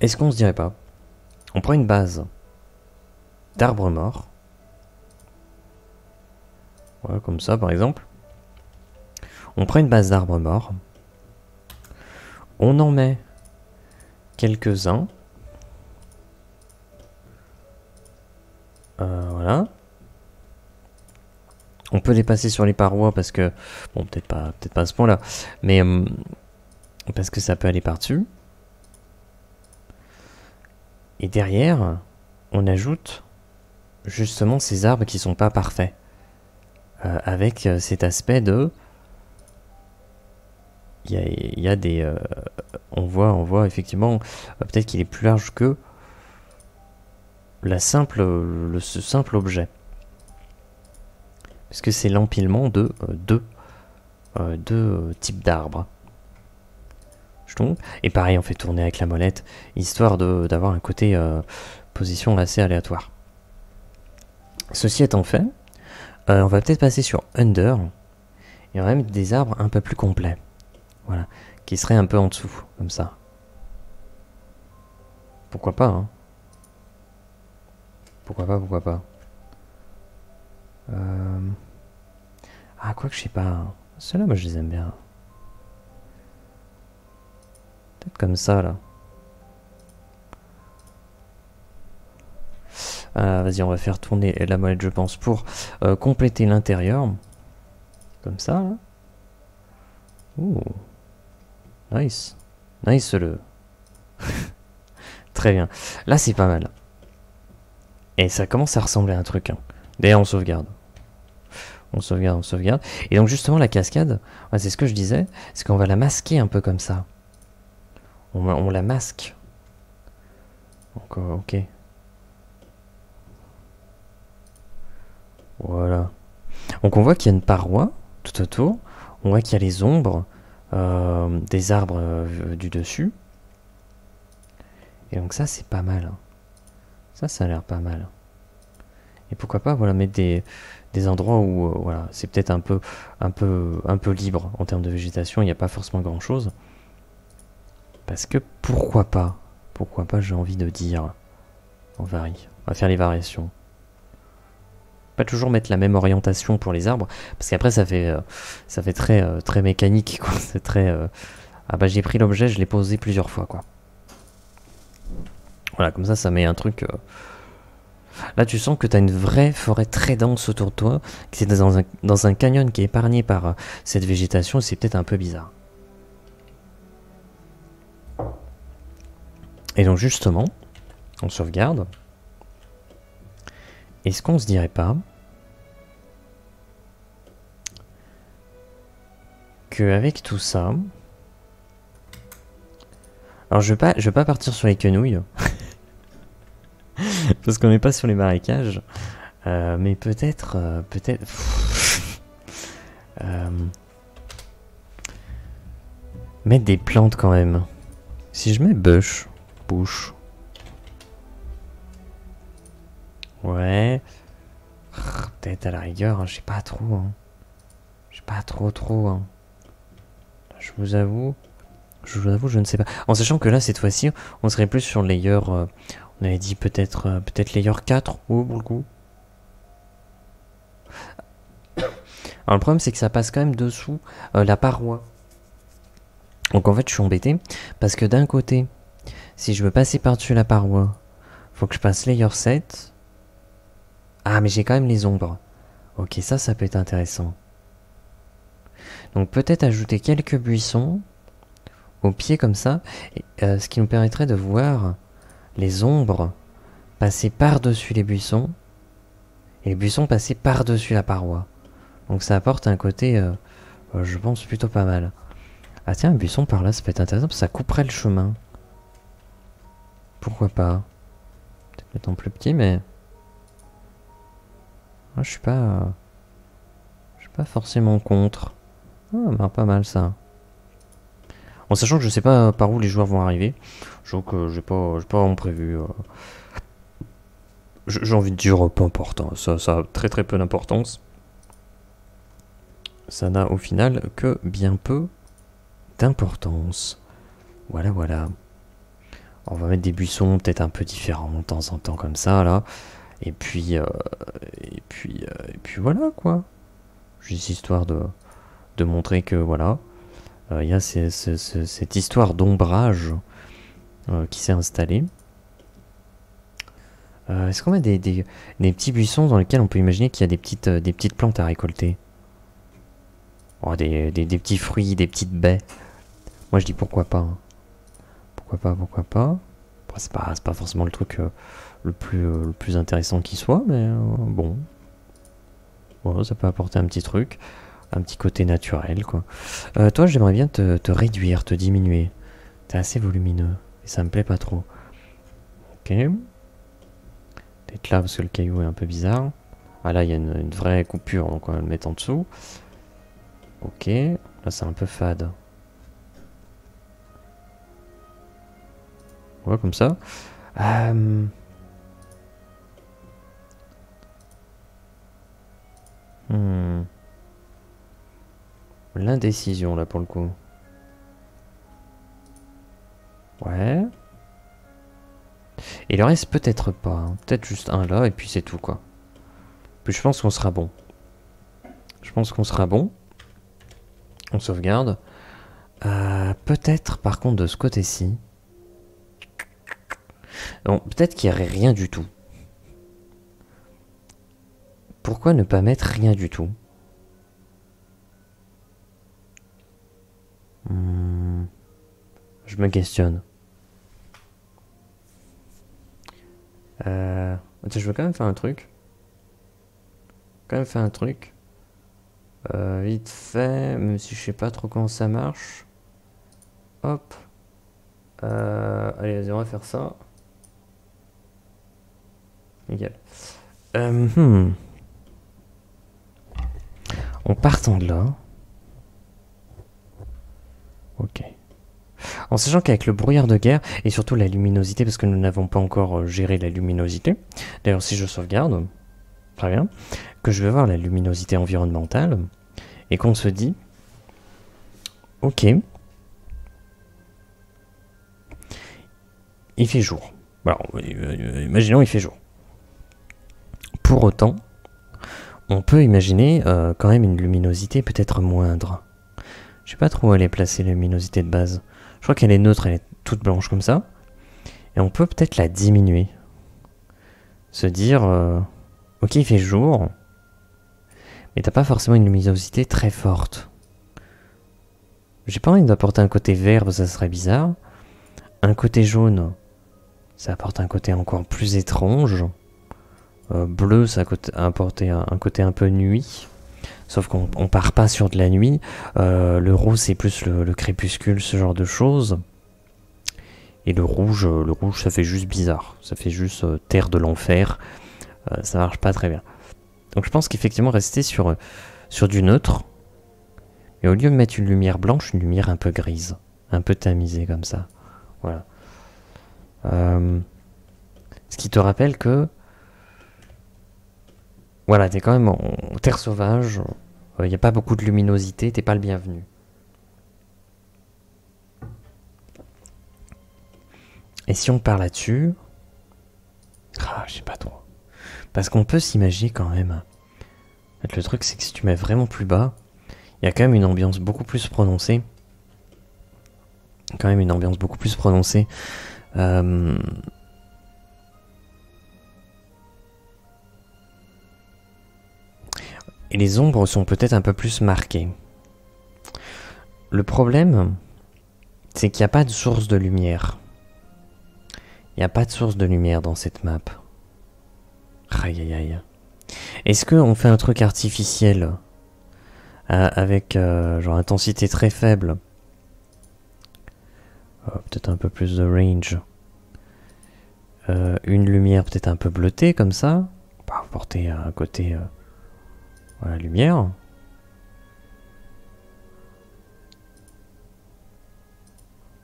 Est-ce qu'on se dirait pas? On prend une base d'arbres morts. Voilà, comme ça par exemple. On prend une base d'arbres morts. On en met quelques-uns. Voilà. On peut les passer sur les parois parce que... Bon, peut-être pas à ce point-là. Mais... parce que ça peut aller par-dessus. Et derrière, on ajoute justement ces arbres qui sont pas parfaits. Avec cet aspect de... Il y a des... on voit effectivement... peut-être qu'il est plus large que... ce simple objet. Parce que c'est l'empilement de deux types d'arbres. Et pareil, on fait tourner avec la molette, histoire d'avoir un côté position assez aléatoire. Ceci étant fait, on va peut-être passer sur Under, et on va mettre des arbres un peu plus complets. Voilà, qui seraient un peu en dessous, comme ça. Pourquoi pas, hein? Pourquoi pas. Ah, quoi que je sais pas. Hein. Ceux-là, moi, je les aime bien. Peut-être comme ça, là. Vas-y, on va faire tourner la molette, je pense, pour compléter l'intérieur. Comme ça, là. Ouh. Nice. Nice, le... Très bien. Là, c'est pas mal. Et ça commence à ressembler à un truc. Hein. D'ailleurs, on sauvegarde. On sauvegarde. Et donc, justement, la cascade, ouais, c'est ce que je disais, c'est qu'on va la masquer un peu comme ça. On la masque. Donc, ok. Voilà. Donc, on voit qu'il y a une paroi tout autour. On voit qu'il y a les ombres des arbres du dessus. Et donc, ça, c'est pas mal. Hein. Ça a l'air pas mal. Et pourquoi pas, voilà, mettre des endroits où, voilà, c'est peut-être un peu libre en termes de végétation. Il n'y a pas forcément grand-chose. Parce que pourquoi pas, j'ai envie de dire, on varie, on va faire les variations. pas toujours mettre la même orientation pour les arbres, parce qu'après ça fait très, très mécanique, quoi. C'est très... Ah bah j'ai pris l'objet, je l'ai posé plusieurs fois, quoi. Voilà, comme ça met un truc... Là, tu sens que tu as une vraie forêt très dense autour de toi, que c'est dans un canyon qui est épargné par cette végétation, c'est peut-être un peu bizarre. Et donc justement, on sauvegarde. Est-ce qu'on se dirait pas qu'avec tout ça... Alors je vais pas partir sur les quenouilles, parce qu'on n'est pas sur les marécages, mais peut-être... mettre des plantes quand même. Si je mets bush... Ouais. Peut-être à la rigueur, hein, je sais pas trop. Hein. Je sais pas trop. Hein. Je vous avoue, je ne sais pas. En sachant que là, cette fois-ci, on serait plus sur le layer... on avait dit peut-être layer 4, pour le coup. Alors le problème, c'est que ça passe quand même dessous la paroi. Donc en fait, je suis embêté, parce que d'un côté, si je veux passer par-dessus la paroi, faut que je passe layer 7. Ah, mais j'ai quand même les ombres. Ok, ça peut être intéressant. Donc peut-être ajouter quelques buissons au pied comme ça, ce qui nous permettrait de voir les ombres passer par-dessus les buissons, et les buissons passer par-dessus la paroi. Donc ça apporte un côté, je pense, plutôt pas mal. Ah tiens, un buisson par là, ça peut être intéressant, parce que ça couperait le chemin. Pourquoi pas? Peut-être mettre en plus petit, mais... Ah, je suis pas forcément contre. Ah, bah, pas mal ça. En sachant que je sais pas par où les joueurs vont arriver. Donc j'ai pas vraiment prévu. J'ai envie de dire peu importe. Hein. Ça a très peu d'importance. Ça n'a au final que bien peu d'importance. Voilà. On va mettre des buissons peut-être un peu différents de temps en temps comme ça là. Et puis voilà quoi. Juste histoire de montrer que voilà. Il y a cette histoire d'ombrage qui s'est installée. Est-ce qu'on a des petits buissons dans lesquels on peut imaginer qu'il y a des petites plantes à récolter? Oh, des petits fruits, des petites baies. Moi je dis pourquoi pas. Hein. Pourquoi pas. Bon, c'est pas forcément le truc le plus intéressant qui soit, mais bon. Bon, ça peut apporter un petit truc. Un petit côté naturel, quoi. Toi, j'aimerais bien te réduire, te diminuer. T'es assez volumineux. Et ça me plaît pas trop. Ok. Peut-être là, parce que le caillou est un peu bizarre. Ah là, il y a une vraie coupure, donc on va le mettre en dessous. Ok. Là, c'est un peu fade. Ouais, comme ça. L'indécision, là, pour le coup. Ouais. Et le reste, peut-être pas. Hein. Peut-être juste un là, et puis c'est tout, quoi. Puis je pense qu'on sera bon. On sauvegarde. Peut-être, par contre, de ce côté-ci. Bon, peut-être qu'il n'y aurait rien du tout. Pourquoi ne pas mettre rien du tout? Je me questionne. Je veux quand même faire un truc. Vite fait, même si je sais pas trop comment ça marche. Hop. Allez, vas-y, on va faire ça. Nickel. En partant de là. Ok. En sachant qu'avec le brouillard de guerre, et surtout la luminosité, parce que nous n'avons pas encore géré la luminosité, d'ailleurs si je sauvegarde, très bien, que je vais voir la luminosité environnementale, et qu'on se dit, ok, il fait jour. Alors, imaginons il fait jour. Pour autant, on peut imaginer quand même une luminosité peut-être moindre. Je sais pas trop où elle est placée, la luminosité de base. Je crois qu'elle est neutre, elle est toute blanche comme ça. Et on peut peut-être la diminuer. Se dire, ok, il fait jour, mais t'as pas forcément une luminosité très forte. J'ai pas envie d'apporter un côté vert, parce que ça serait bizarre. Un côté jaune, ça apporte un côté encore plus étrange. Bleu, ça apporte un côté un peu nuit. Sauf qu'on part pas sur de la nuit. Le rose, c'est plus le crépuscule, ce genre de choses. Et le rouge, ça fait juste bizarre. Ça fait juste terre de l'enfer. Ça marche pas très bien. Donc je pense qu'effectivement, rester sur du neutre. Et au lieu de mettre une lumière blanche, une lumière un peu grise. Un peu tamisée comme ça. Voilà. Ce qui te rappelle que... Voilà, t'es quand même en terre sauvage. Il n'y a pas beaucoup de luminosité. T'es pas le bienvenu. Et si on part là-dessus... Ah, je sais pas trop. Parce qu'on peut s'imaginer quand même. Le truc, c'est que si tu mets vraiment plus bas, il y a quand même une ambiance beaucoup plus prononcée. Et les ombres sont peut-être un peu plus marquées. Le problème, c'est qu'il n'y a pas de source de lumière. Il n'y a pas de source de lumière dans cette map. Aïe aïe aïe. Est-ce qu'on fait un truc artificiel avec genre intensité très faible, peut-être un peu plus de range, une lumière peut-être un peu bleutée comme ça, pour apporter un côté voilà, lumière.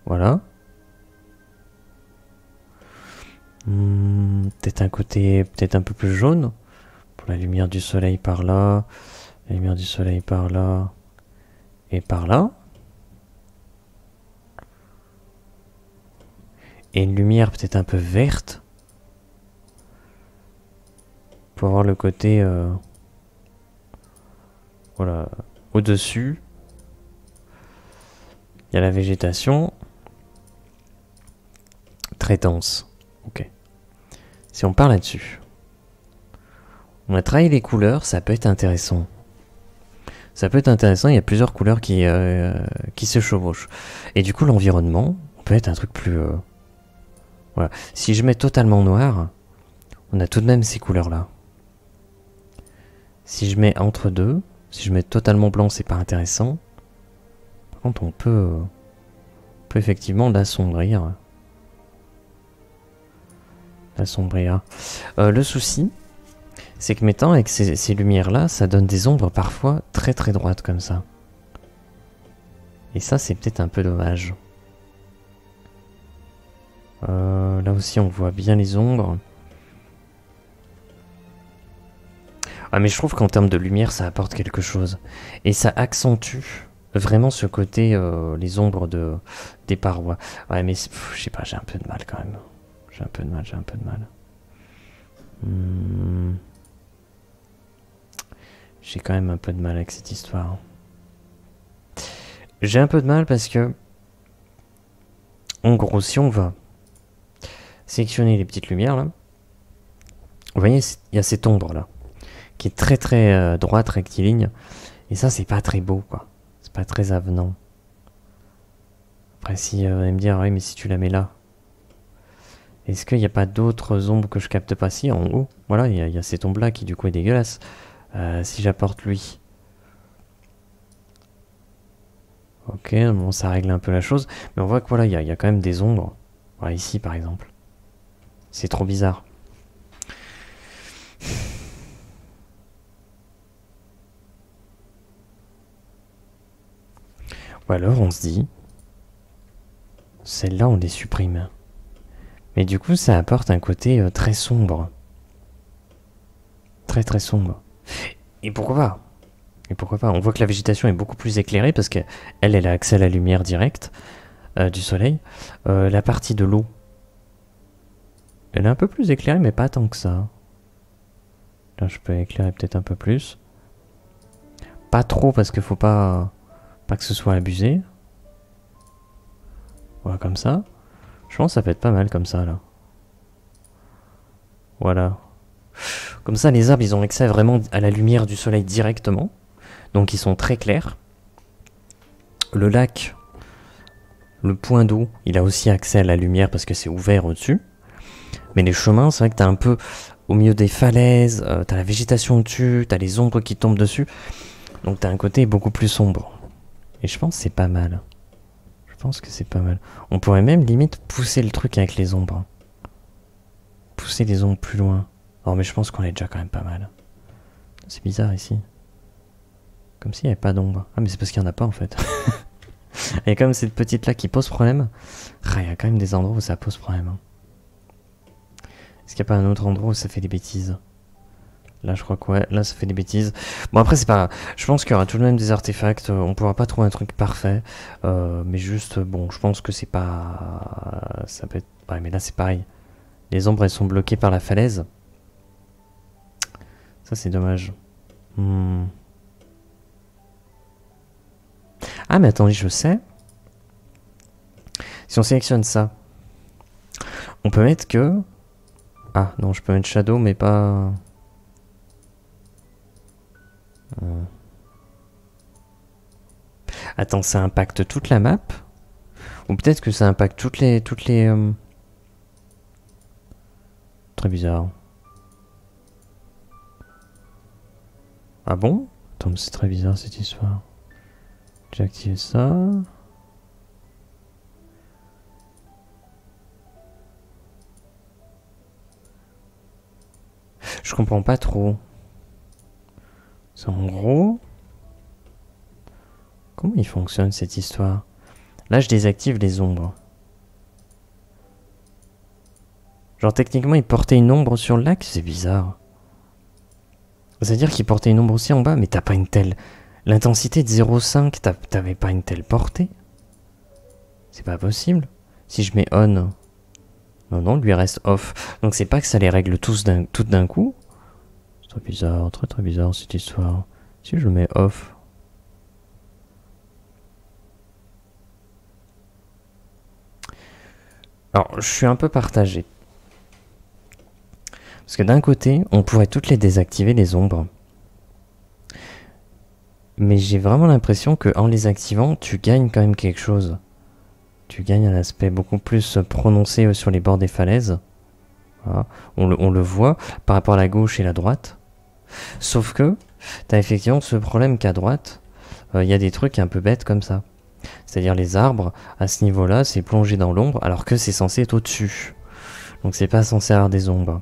Voilà. Peut-être un côté peut-être un peu plus jaune pour la lumière du soleil par là, la lumière du soleil par là et par là, et une lumière peut-être un peu verte pour avoir le côté voilà, au-dessus il y a la végétation très dense. Ok. Si on part là-dessus, on a travaillé les couleurs, ça peut être intéressant. Ça peut être intéressant, il y a plusieurs couleurs qui se chevauchent. Et du coup, l'environnement peut être un truc plus... voilà. Si je mets totalement noir, on a tout de même ces couleurs-là. Si je mets entre deux, si je mets totalement blanc, c'est pas intéressant. Par contre, on peut effectivement l'assombrir. Le souci, c'est que mettant avec ces lumières-là, ça donne des ombres parfois très très droites comme ça. Et ça, c'est peut-être un peu dommage. Là aussi, on voit bien les ombres. Ah, mais je trouve qu'en termes de lumière, ça apporte quelque chose. Et ça accentue vraiment ce côté, les ombres des parois. Ouais, mais je sais pas, j'ai un peu de mal quand même. J'ai un peu de mal. J'ai quand même un peu de mal avec cette histoire. J'ai un peu de mal parce que, en gros, si on va sélectionner les petites lumières là, vous voyez, il y a cette ombre là, qui est très très droite, rectiligne, et ça c'est pas très beau quoi, c'est pas très avenant. Après si vous allez me dire, oui mais si tu la mets là, est-ce qu'il n'y a pas d'autres ombres que je capte pas? Si, en haut, voilà, il y a cette ombre là qui du coup est dégueulasse. Si j'apporte lui, ok, bon ça règle un peu la chose, mais on voit que voilà, il y a quand même des ombres. Voilà, ici par exemple, c'est trop bizarre. Ou alors on se dit, celle-là on les supprime. Mais du coup ça apporte un côté très sombre. Très très sombre. Et pourquoi pas? On voit que la végétation est beaucoup plus éclairée parce qu'elle a accès à la lumière directe du soleil. La partie de l'eau, elle est un peu plus éclairée mais pas tant que ça. Là, je peux éclairer peut-être un peu plus. Pas trop parce qu'il faut pas que ce soit abusé. Voilà, comme ça. Je pense que ça peut être pas mal comme ça, là. Voilà. Comme ça, les arbres, ils ont accès vraiment à la lumière du soleil directement. Donc, ils sont très clairs. Le lac, le point d'eau, il a aussi accès à la lumière parce que c'est ouvert au-dessus. Mais les chemins, c'est vrai que t'as un peu au milieu des falaises, t'as la végétation au-dessus, t'as les ombres qui tombent dessus. Donc t'as un côté beaucoup plus sombre. Et je pense que c'est pas mal. Je pense que c'est pas mal. On pourrait même limite pousser le truc avec les ombres. Pousser les ombres plus loin. Non mais je pense qu'on est déjà quand même pas mal. C'est bizarre ici. Comme s'il n'y avait pas d'ombre. Ah mais c'est parce qu'il n'y en a pas en fait. Il y a quand même cette petite là qui pose problème. Ah, il y a quand même des endroits où ça pose problème. Est-ce qu'il n'y a pas un autre endroit où ça fait des bêtises? Là je crois que ouais, là ça fait des bêtises. Bon après c'est pas grave. Je pense qu'il y aura tout de même des artefacts. On pourra pas trouver un truc parfait. Mais juste bon, je pense que c'est pas... Ça peut être... Ouais mais là c'est pareil. Les ombres elles sont bloquées par la falaise. Ça c'est dommage. Ah mais attendez, je sais. Si on sélectionne ça, on peut mettre que... Ah non, je peux mettre Shadow mais pas... Attends, ça impacte toute la map? Ou peut-être que ça impacte toutes les... Très bizarre. Ah bon? Attends, c'est très bizarre cette histoire. J'ai activé ça. Je comprends pas trop. C'est en gros... Comment il fonctionne cette histoire? Là, je désactive les ombres. Genre, techniquement, il portait une ombre sur le lac? C'est bizarre. C'est-à-dire qu'il portait une ombre aussi en bas? Mais t'as pas une telle... L'intensité de 0,5, t'avais pas une telle portée? C'est pas possible. Si je mets on... Non, non, lui reste off. Donc c'est pas que ça les règle tous tout d'un coup. C'est très bizarre, très bizarre cette histoire. Si je le mets off... Alors, je suis un peu partagé. Parce que d'un côté, on pourrait toutes les désactiver, les ombres. Mais j'ai vraiment l'impression qu'en les activant, tu gagnes quand même quelque chose. Tu gagnes un aspect beaucoup plus prononcé sur les bords des falaises. Voilà. On le voit par rapport à la gauche et la droite. Sauf que, tu as effectivement ce problème qu'à droite, il y a des trucs un peu bêtes comme ça. C'est-à-dire les arbres, à ce niveau-là, c'est plongé dans l'ombre, alors que c'est censé être au-dessus. Donc c'est pas censé avoir des ombres.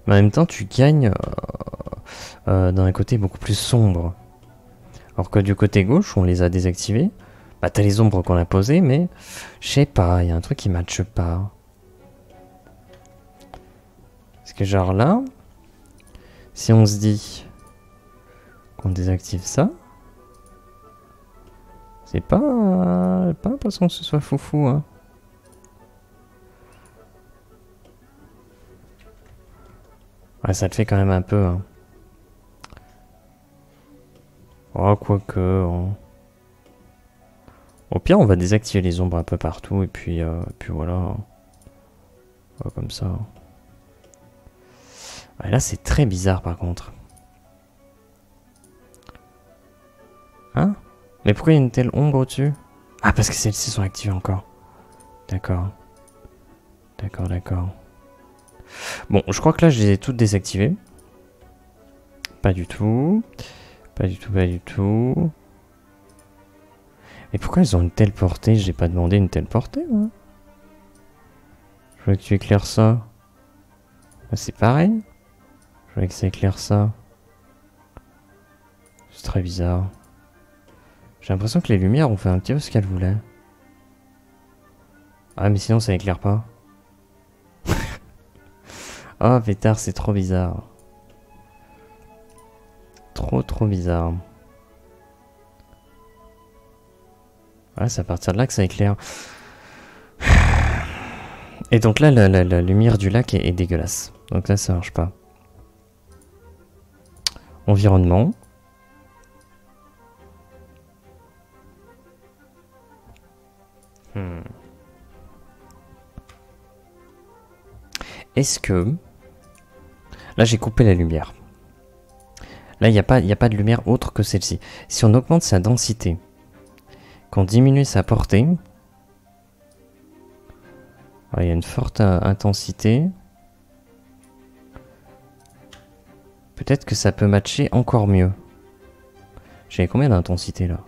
Mais en même temps, tu gagnes d'un côté beaucoup plus sombre. Alors que du côté gauche, on les a désactivés. Bah t'as les ombres qu'on a posées, mais je sais pas, il y a un truc qui matche pas. Parce que genre là, si on se dit qu'on désactive ça, c'est pas l'impression que ce soit foufou, hein. Ouais, ça te fait quand même un peu, hein. Oh, quoique... Au pire, on va désactiver les ombres un peu partout, et puis voilà. Ouais, comme ça. Ouais, là, c'est très bizarre, par contre. Hein? Mais pourquoi il y a une telle ombre au-dessus? Ah, parce que celles-ci sont activées encore. D'accord. D'accord, d'accord. Bon, je crois que là, je les ai toutes désactivées. Pas du tout. Pas du tout, pas du tout. Mais pourquoi elles ont une telle portée? J'ai pas demandé une telle portée, moi. Je voulais que tu éclaires ça. Ah, c'est pareil. Je voulais que ça éclaire ça. C'est très bizarre. J'ai l'impression que les lumières ont fait un petit peu ce qu'elles voulaient. Ah, mais sinon ça éclaire pas. Oh, pétard, c'est trop bizarre. Trop bizarre. Ouais, c'est à partir de là que ça éclaire. Et donc là, la lumière du lac est dégueulasse. Donc là, ça marche pas. Environnement. Est-ce que... Là, j'ai coupé la lumière. Là, il n'y a pas de lumière autre que celle-ci. Si on augmente sa densité, qu'on diminue sa portée... Il y a une forte intensité. Peut-être que ça peut matcher encore mieux. J'avais combien d'intensité là?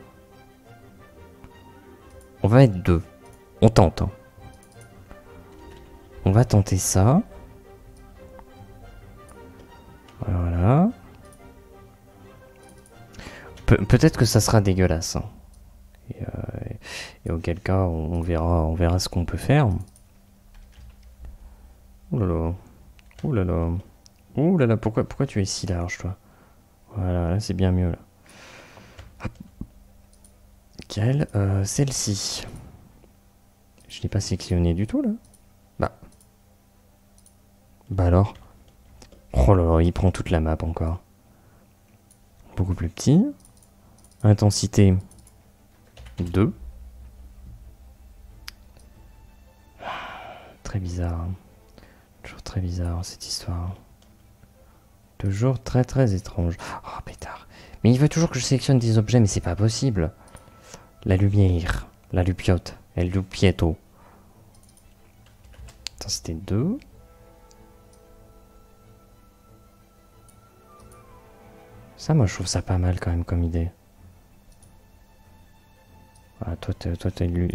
On va être 2. On tente. Hein. On va tenter ça. Voilà. Peut-être que ça sera dégueulasse. Hein. Et auquel cas, on verra ce qu'on peut faire. Ouh là là. Ouh là là. Ouh là là, pourquoi tu es si large, toi? Voilà, là c'est bien mieux, là. Quelle celle-ci. Je n'ai pas sélectionné du tout, là. Bah alors. Oh là là, il prend toute la map encore. Beaucoup plus petit. Intensité 2. Très bizarre. Toujours très bizarre, cette histoire. Toujours très très étrange. Oh pétard. Mais il veut toujours que je sélectionne des objets, mais c'est pas possible. La lumière. La lupiote. El lupieto. Intensité 2. Ça, moi, je trouve ça pas mal quand même comme idée. Voilà, toi, t'as une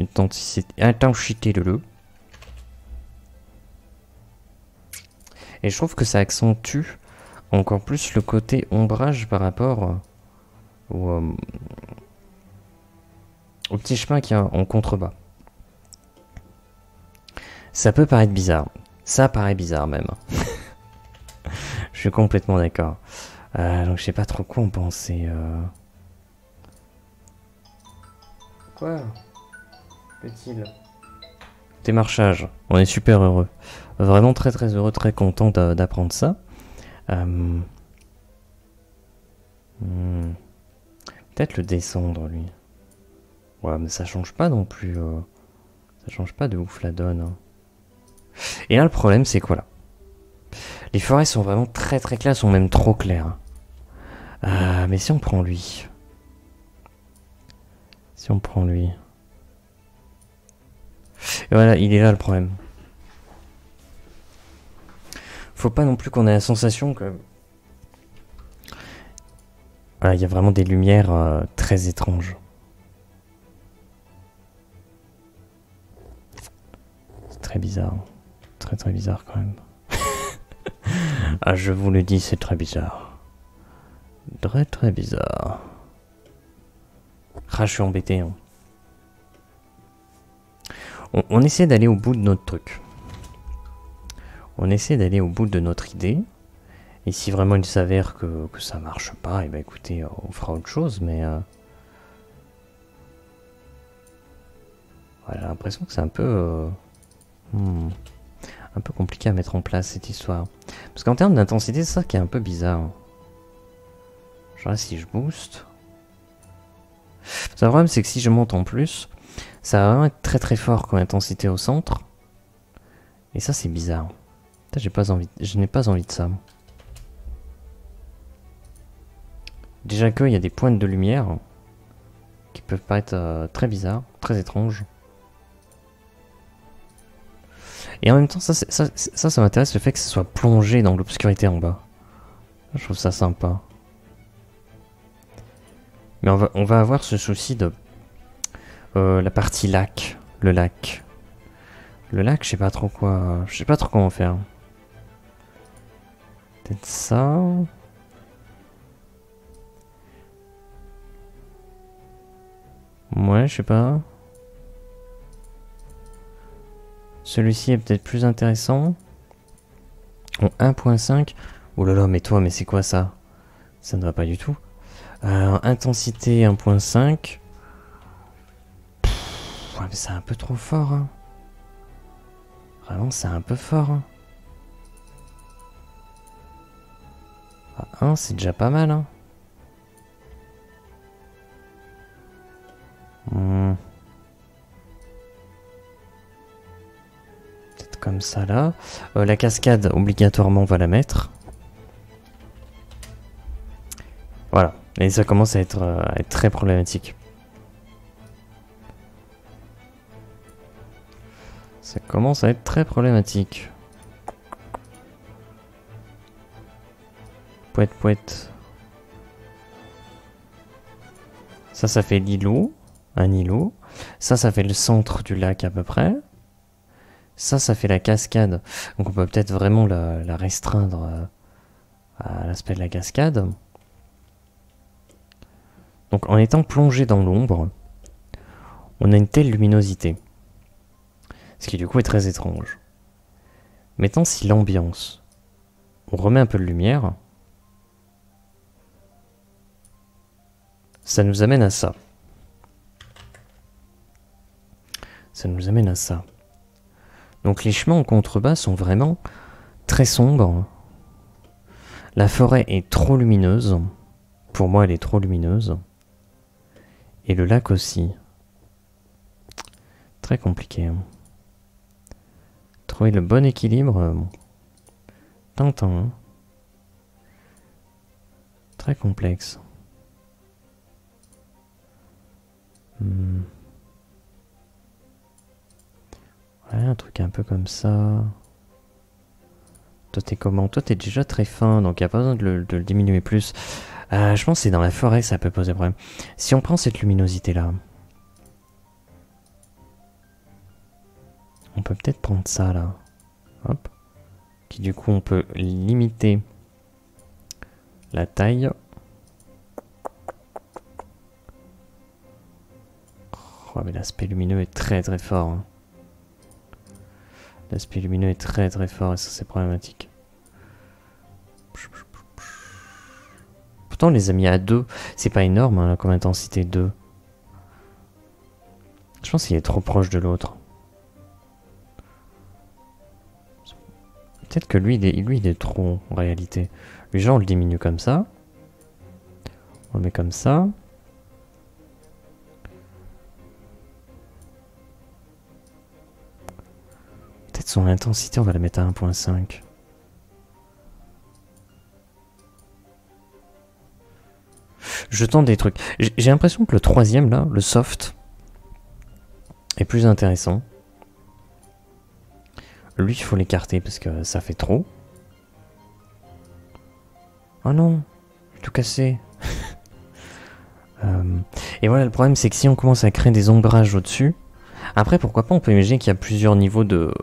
intensité de l'eau. Et je trouve que ça accentue encore plus le côté ombrage par rapport au petit chemin qu'il y a en contrebas. Ça peut paraître bizarre. Ça paraît bizarre même. Je suis complètement d'accord. Donc je sais pas trop quoi en penser. Quoi fait-il? Démarchage. On est super heureux. Vraiment très très heureux, très content d'apprendre ça. Peut-être le descendre lui. Ouais, mais ça change pas non plus. Ça change pas de ouf la donne. Hein. Et là le problème c'est quoi là? Les forêts sont vraiment très très claires, sont même trop claires. Mais si on prend lui. Si on prend lui. Et voilà, il est là le problème. Faut pas non plus qu'on ait la sensation que... Voilà, il y a vraiment des lumières très étranges. C'est très bizarre. Très très bizarre quand même. Ah, je vous le dis, c'est très bizarre. Très très bizarre. Ah, je suis embêté. Hein. On essaie d'aller au bout de notre truc. On essaie d'aller au bout de notre idée. Et si vraiment il s'avère que ça marche pas, et ben écoutez, on fera autre chose, mais... Ouais, j'ai l'impression que c'est un peu... un peu compliqué à mettre en place cette histoire. Parce qu'en termes d'intensité, c'est ça qui est un peu bizarre. Genre là, si je booste... Le problème, c'est que si je monte en plus, ça va vraiment être très très fort comme intensité au centre. Et ça, c'est bizarre. Je n'ai pas envie de ça. Déjà qu'il y a des pointes de lumière qui peuvent paraître très bizarres, très étranges. Et en même temps, ça m'intéresse le fait que ce soit plongé dans l'obscurité en bas. Je trouve ça sympa. Mais on va avoir ce souci de la partie lac, le lac. Le lac, je sais pas trop quoi, je sais pas trop comment faire. Peut-être ça. Ouais, je sais pas. Celui-ci est peut-être plus intéressant. En 1.5. Oh là là, mais toi, mais c'est quoi ça? Ça ne va pas du tout. Intensité 1.5. Ouais, mais c'est un peu trop fort. Hein. Vraiment, c'est un peu fort. Hein. 1, c'est déjà pas mal. Hein. ça là. La cascade, obligatoirement, on va la mettre. Voilà. Et ça commence à être très problématique. Ça commence à être très problématique. Pouette, pouette. Ça fait l'îlot. Un îlot. Ça fait le centre du lac à peu près. Ça fait la cascade. Donc on peut peut-être vraiment la restreindre à l'aspect de la cascade. Donc en étant plongé dans l'ombre, on a une telle luminosité. Ce qui du coup est très étrange. Maintenant si l'ambiance, on remet un peu de lumière, ça nous amène à ça. Ça nous amène à ça. Donc les chemins en contrebas sont vraiment très sombres. La forêt est trop lumineuse. Pour moi, elle est trop lumineuse. Et le lac aussi. Très compliqué. Trouver le bon équilibre. Tintin. Très complexe. Ouais, un truc un peu comme ça. Toi t'es comment? Toi t'es déjà très fin, donc il n'y a pas besoin de le diminuer plus. Je pense que c'est dans la forêt que ça peut poser problème. Si on prend cette luminosité là, on peut peut-être prendre ça là. Hop. Qui du coup on peut limiter la taille. Oh mais l'aspect lumineux est très très fort. Hein. L'aspect lumineux est très très fort et ça c'est problématique. Pourtant on les a mis à 2. C'est pas énorme hein, comme intensité 2. Je pense qu'il est trop proche de l'autre. Peut-être que lui il est trop en réalité. Lui genre on le diminue comme ça. On le met comme ça. Peut-être son intensité on va la mettre à 1.5. Je tente des trucs. J'ai l'impression que le troisième là, le soft, est plus intéressant. Lui il faut l'écarter parce que ça fait trop. Oh non, j'ai tout cassé. Et voilà le problème c'est que si on commence à créer des ombrages au-dessus, après pourquoi pas on peut imaginer qu'il y a plusieurs niveaux de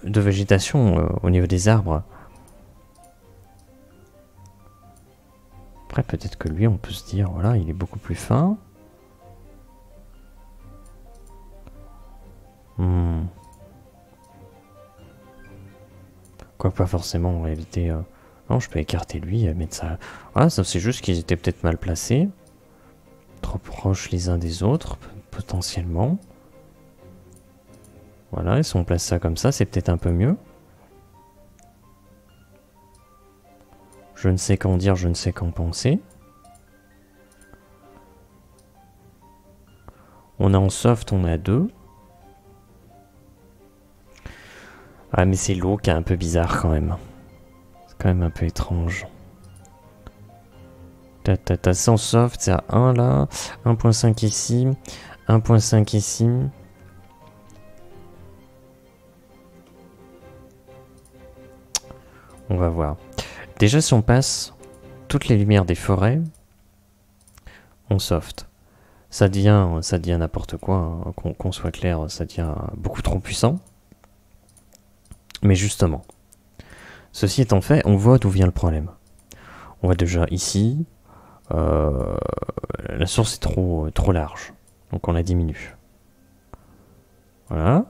végétation au niveau des arbres. Après peut-être que lui on peut se dire voilà il est beaucoup plus fin. Quoi pas forcément en réalité. Non je peux écarter lui et mettre ça. Voilà ça c'est juste qu'ils étaient peut-être mal placés. Trop proches les uns des autres potentiellement. Voilà et si on place ça comme ça c'est peut-être un peu mieux. Je ne sais qu'en dire, je ne sais qu'en penser. On a en soft, on a 2. Ah mais c'est l'eau qui est un peu bizarre quand même. C'est quand même un peu étrange. T'as 100 soft, c'est à 1 là. 1.5 ici. 1.5 ici. On va voir. Déjà si on passe toutes les lumières des forêts en soft, ça devient n'importe quoi, hein. Qu'on soit clair, ça devient beaucoup trop puissant. Mais justement, ceci étant fait, on voit d'où vient le problème. On voit déjà ici, la source est trop large, donc on la diminue. Voilà.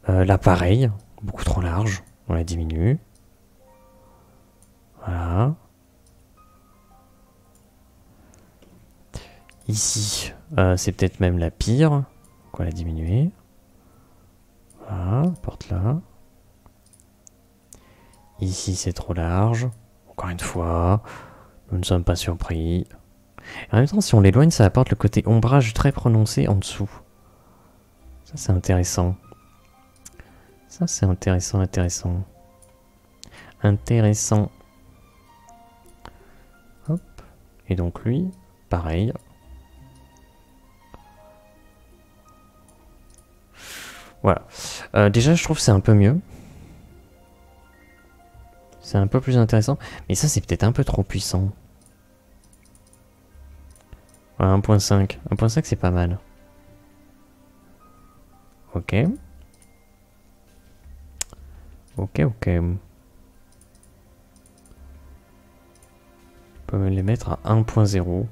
Là pareil, beaucoup trop large, on la diminue. Voilà. Ici, c'est peut-être même la pire. Donc on va la diminuer. Voilà, porte là. Ici, c'est trop large. Encore une fois, nous ne sommes pas surpris. En même temps, si on l'éloigne, ça apporte le côté ombrage très prononcé en dessous. Ça, c'est intéressant. Ça, c'est intéressant, intéressant. Intéressant. Hop. Et donc lui, pareil. Voilà. Déjà, je trouve que c'est un peu mieux. C'est un peu plus intéressant. Mais ça, c'est peut-être un peu trop puissant. Voilà, 1.5. 1.5, c'est pas mal. Ok. Ok, ok. On peut les mettre à 1.0.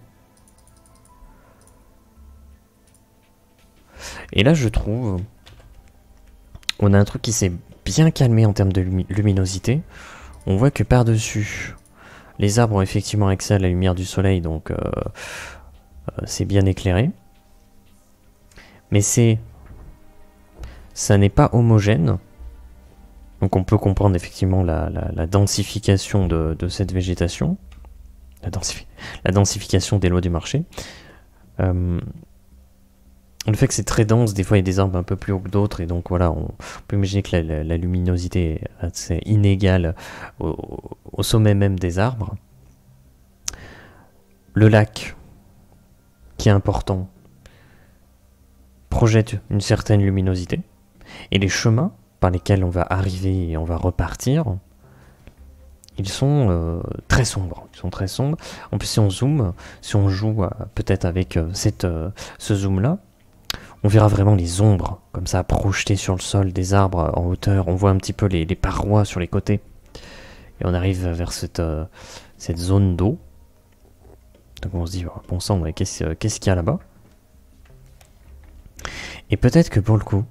Et là, je trouve... On a un truc qui s'est bien calmé en termes de luminosité. On voit que par-dessus, les arbres ont effectivement accès à la lumière du soleil, donc c'est bien éclairé. Mais ça n'est pas homogène. Donc on peut comprendre effectivement la densification de cette végétation. La densification des lois du marché. Le fait que c'est très dense, des fois il y a des arbres un peu plus hauts que d'autres, et donc voilà, on peut imaginer que la luminosité est assez inégale au sommet même des arbres. Le lac, qui est important, projette une certaine luminosité, et les chemins par lesquels on va arriver et on va repartir, ils sont très sombres. Ils sont très sombres. En plus, si on zoome, si on joue peut-être avec ce zoom-là, on verra vraiment les ombres, comme ça, projetées sur le sol des arbres en hauteur. On voit un petit peu les parois sur les côtés. Et on arrive vers cette zone d'eau. Donc on se dit, bon sang, qu'est-ce qu'il y a là-bas? Et peut-être que pour le coup,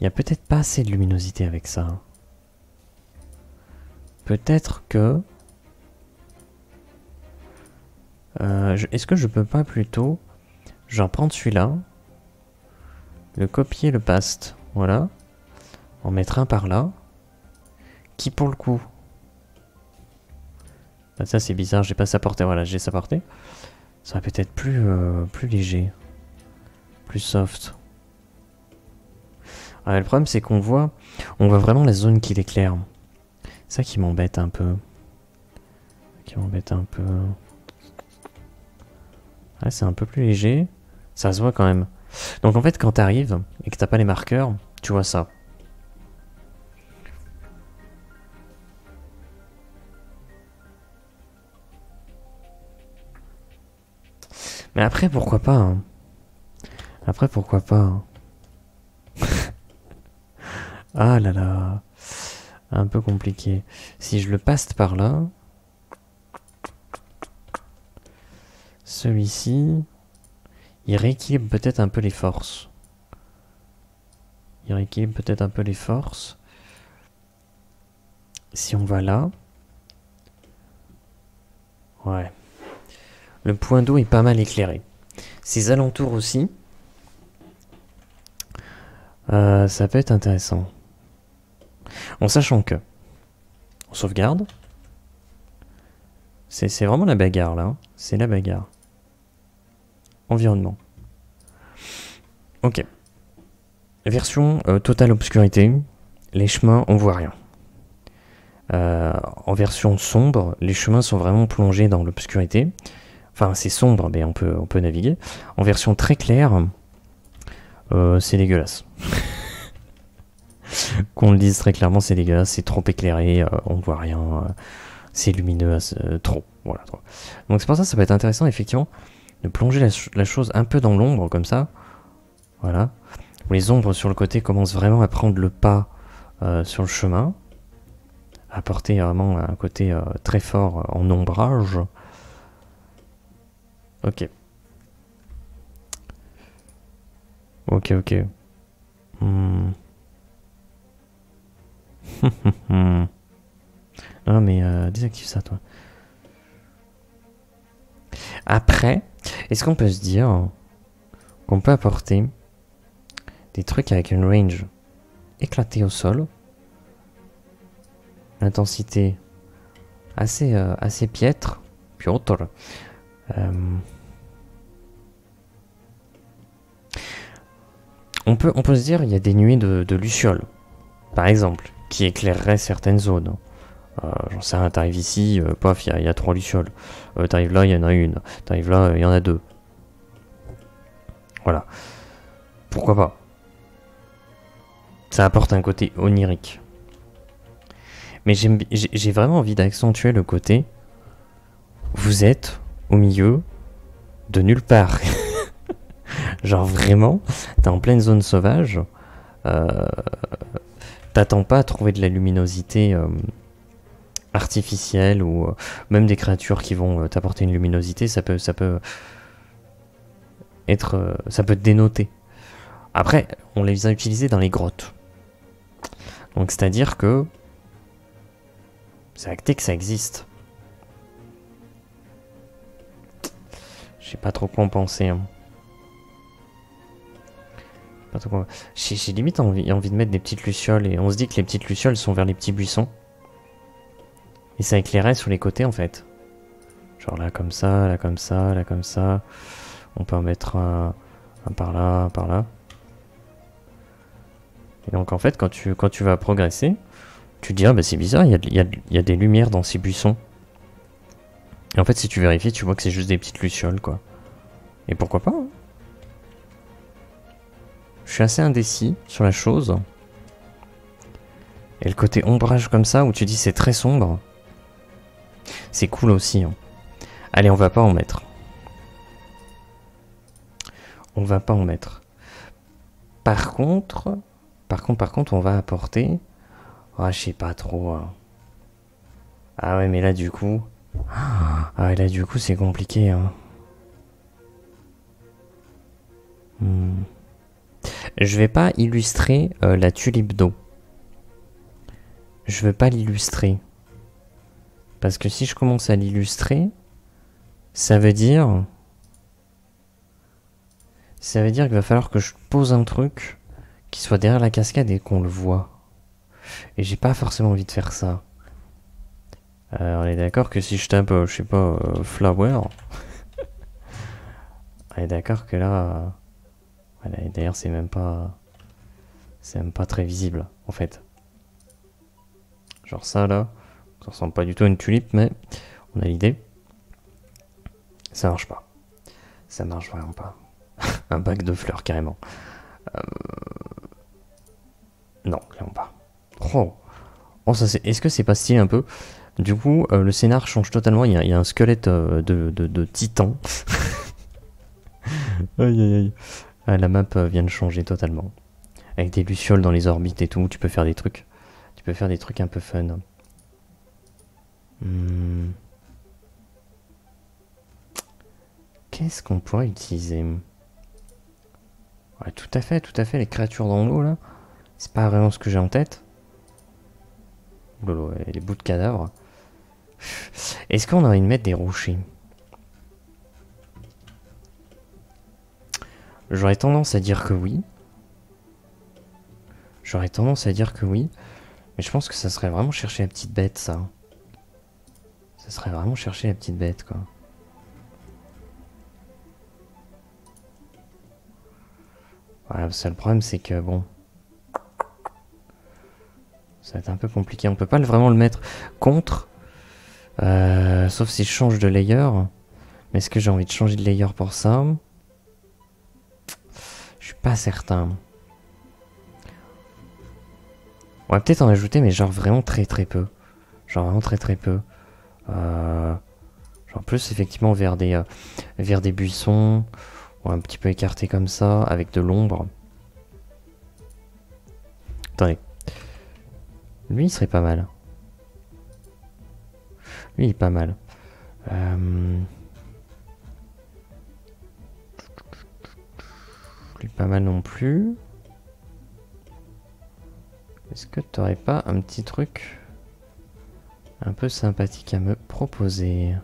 il n'y a peut-être pas assez de luminosité avec ça. Peut-être que... est-ce que je peux pas plutôt... Genre prendre celui-là, le copier, le paste, voilà, en mettre un par là, qui pour le coup... Ah, ça c'est bizarre, j'ai pas sa portée, voilà, j'ai sa portée. Ça serait peut-être plus léger, plus soft. Ah, le problème c'est qu'on voit vraiment la zone qui l'éclaire. C'est ça qui m'embête un peu. Ouais, c'est un peu plus léger. Ça se voit quand même. Donc en fait, quand t'arrives et que t'as pas les marqueurs, tu vois ça. Mais après, pourquoi pas hein. Après, pourquoi pas hein. Ah là là. Un peu compliqué. Si je le passe par là... Celui-ci... Il rééquilibre peut-être un peu les forces. Si on va là... Ouais. Le point d'eau est pas mal éclairé. Ces alentours aussi... ça peut être intéressant. En sachant que... On sauvegarde. C'est vraiment la bagarre là. Hein. C'est la bagarre. Environnement. Ok. Version totale obscurité. Les chemins, on voit rien. En version sombre, les chemins sont vraiment plongés dans l'obscurité. Enfin, c'est sombre, mais on peut naviguer. En version très claire, c'est dégueulasse. Qu'on le dise très clairement, c'est dégueulasse. C'est trop éclairé, on voit rien. C'est lumineux, trop. Voilà, trop. Donc c'est pour ça que ça peut être intéressant, effectivement, de plonger la chose un peu dans l'ombre, comme ça. Voilà. Où les ombres sur le côté commencent vraiment à prendre le pas sur le chemin. À apporter vraiment un côté très fort en ombrage. Ok. Ok. Non mais désactive ça toi. Après, est-ce qu'on peut se dire qu'on peut apporter des trucs avec une range éclatée au sol, l'intensité assez piètre, puis autre. on peut se dire, il y a des nuées de lucioles, par exemple, qui éclaireraient certaines zones. J'en sais rien, t'arrives ici, paf, il y a 3 lucioles. T'arrives là, il y en a une. T'arrives là, il y en a 2. Voilà. Pourquoi pas? Ça apporte un côté onirique. Mais j'ai vraiment envie d'accentuer le côté. Vous êtes au milieu de nulle part. Genre vraiment, t'es en pleine zone sauvage. T'attends pas à trouver de la luminosité artificielle ou même des créatures qui vont t'apporter une luminosité. Ça peut être, ça peut te dénoter. Après, on les a utilisés dans les grottes. Donc c'est-à-dire que c'est acté que ça existe. Je sais pas trop quoi en penser. Hein. J'ai limite envie de mettre des petites lucioles et on se dit que les petites lucioles sont vers les petits buissons. Et ça éclairait sur les côtés en fait. Genre là comme ça, là comme ça, là comme ça. On peut en mettre un par là, un par là. Et donc en fait quand tu vas progresser, tu te dis ah bah c'est bizarre, il y a des lumières dans ces buissons. Et en fait si tu vérifies, tu vois que c'est juste des petites lucioles quoi. Et pourquoi pas hein. Je suis assez indécis sur la chose. Et le côté ombrage comme ça, où tu dis c'est très sombre, c'est cool aussi. Hein. Allez, on va pas en mettre. On va pas en mettre. Par contre, on va apporter... Ah, je sais pas trop. Hein. Ah ouais, mais là du coup... Ah ouais, là du coup c'est compliqué. Hein. Je vais pas illustrer la tulipe d'eau. Je veux pas l'illustrer. Parce que si je commence à l'illustrer, ça veut dire qu'il va falloir que je pose un truc qui soit derrière la cascade et qu'on le voit. Et j'ai pas forcément envie de faire ça. On est d'accord que si je tape, je sais pas, flower, on est d'accord que là... Voilà, et d'ailleurs c'est même pas très visible en fait. Genre ça là, ça ressemble pas du tout à une tulipe mais on a l'idée. Ça marche pas. Ça marche vraiment pas. Un bac de fleurs carrément. Non, clairement pas. Oh ça c'est. Est-ce que c'est pas stylé un peu? Du coup, le scénar change totalement. Il y a un squelette de titan. Aïe aïe aïe. Ah, la map vient de changer totalement. Avec des lucioles dans les orbites et tout, tu peux faire des trucs. Tu peux faire des trucs un peu fun. Qu'est-ce qu'on pourrait utiliser? Ouais, tout à fait, les créatures dans l'eau là. C'est pas vraiment ce que j'ai en tête. Lolo, les bouts de cadavres. Est-ce qu'on a envie de mettre des rochers? J'aurais tendance à dire que oui. Mais je pense que ça serait vraiment chercher la petite bête, ça. Ça serait vraiment chercher la petite bête, quoi. Voilà, le seul problème, c'est que, bon... Ça va être un peu compliqué. On peut pas vraiment le mettre contre. Sauf si je change de layer. Mais est-ce que j'ai envie de changer de layer pour ça? Je suis pas certain. On va peut-être en ajouter, mais genre vraiment très très peu. Genre vraiment très très peu. Genre plus effectivement vers des buissons. Ou un petit peu écarté comme ça, avec de l'ombre. Attendez. Lui, il serait pas mal. Lui, il est pas mal. Lui, pas mal non plus. Est-ce que t'aurais pas un petit truc un peu sympathique à me proposer?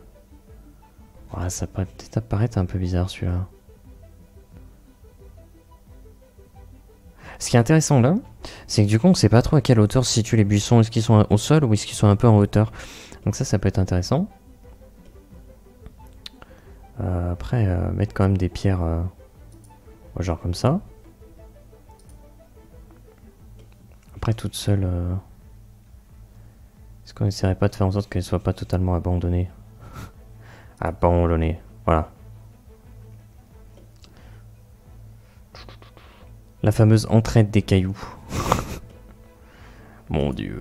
Ouais, ça pourrait peut-être apparaître un peu bizarre celui-là. Ce qui est intéressant là, c'est que du coup on sait pas trop à quelle hauteur se situent les buissons. Est-ce qu'ils sont au sol ou est-ce qu'ils sont un peu en hauteur? Donc ça peut être intéressant. Après, mettre quand même des pierres genre comme ça. Après, toute seule... Est-ce qu'on essaierait pas de faire en sorte qu'elle soit pas totalement abandonnée? Abandonnée, voilà. La fameuse entraide des cailloux. Mon Dieu,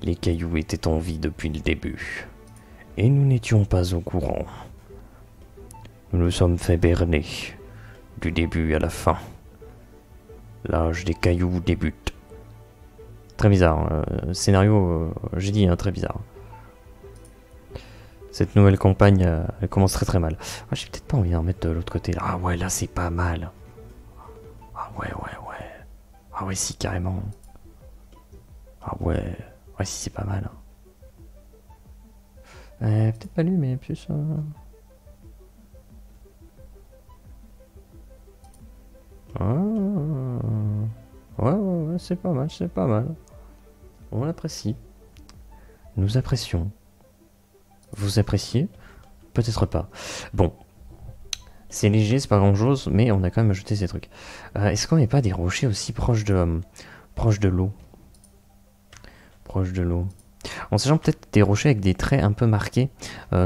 les cailloux étaient en vie depuis le début. Et nous n'étions pas au courant. Nous nous sommes fait berner, du début à la fin. L'âge des cailloux débute. Très bizarre, scénario, j'ai dit, hein, très bizarre. Cette nouvelle campagne, elle commence très très mal. Ah, j'ai peut-être pas envie d'en mettre de l'autre côté. Ah ouais, là c'est pas mal. Ah ouais. Ah ouais, si, carrément. Ah ouais, ouais, si, c'est pas mal. Peut-être pas lui, mais plus... Ouais, c'est pas mal, c'est pas mal. On l'apprécie. Nous apprécions. Vous appréciez? Peut-être pas. Bon. C'est léger, c'est pas grand chose, mais on a quand même ajouté ces trucs. Est-ce qu'on n'est pas des rochers aussi proches de l'eau? Proche de l'eau. En sachant peut-être des rochers avec des traits un peu marqués,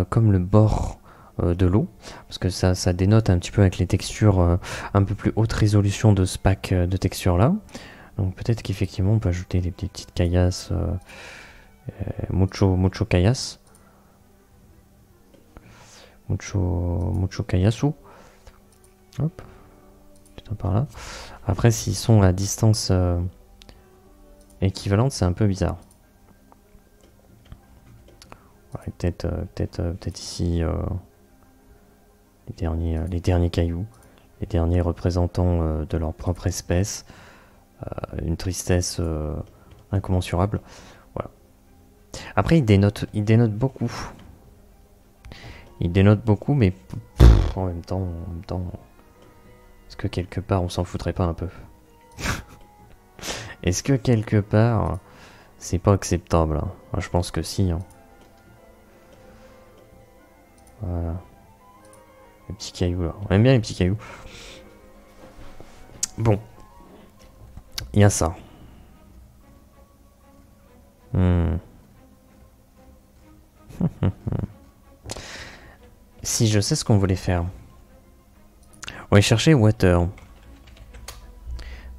comme le bord de l'eau, parce que ça dénote un petit peu avec les textures un peu plus haute résolution de ce pack de textures là. Donc peut-être qu'effectivement on peut ajouter des petites caillasses, mucho caillas. Mucho caillasu. Hop, putain par là. Après s'ils sont à distance équivalente, c'est un peu bizarre. Ouais, peut-être ici les derniers cailloux, les derniers représentants de leur propre espèce, une tristesse incommensurable. Voilà. Après, il dénote beaucoup. Il dénote beaucoup, mais en même temps, est-ce que quelque part on s'en foutrait pas un peu? Est-ce que quelque part c'est pas acceptable, hein? Moi, je pense que si. Hein. Voilà. Les petits cailloux là. On aime bien les petits cailloux. Bon. Il y a ça. Si je sais ce qu'on voulait faire. On va chercher water.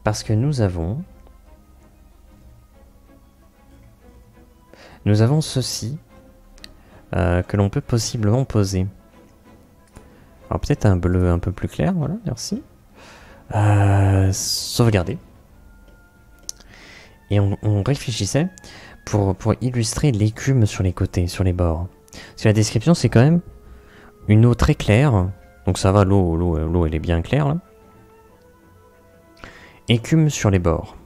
Parce que nous avons ceci que l'on peut possiblement poser. Alors peut-être un bleu un peu plus clair, voilà, merci. Sauvegarder. Et on réfléchissait pour illustrer l'écume sur les côtés, sur les bords. Parce que la description c'est quand même une eau très claire. Donc ça va, l'eau elle est bien claire là. Écume sur les bords.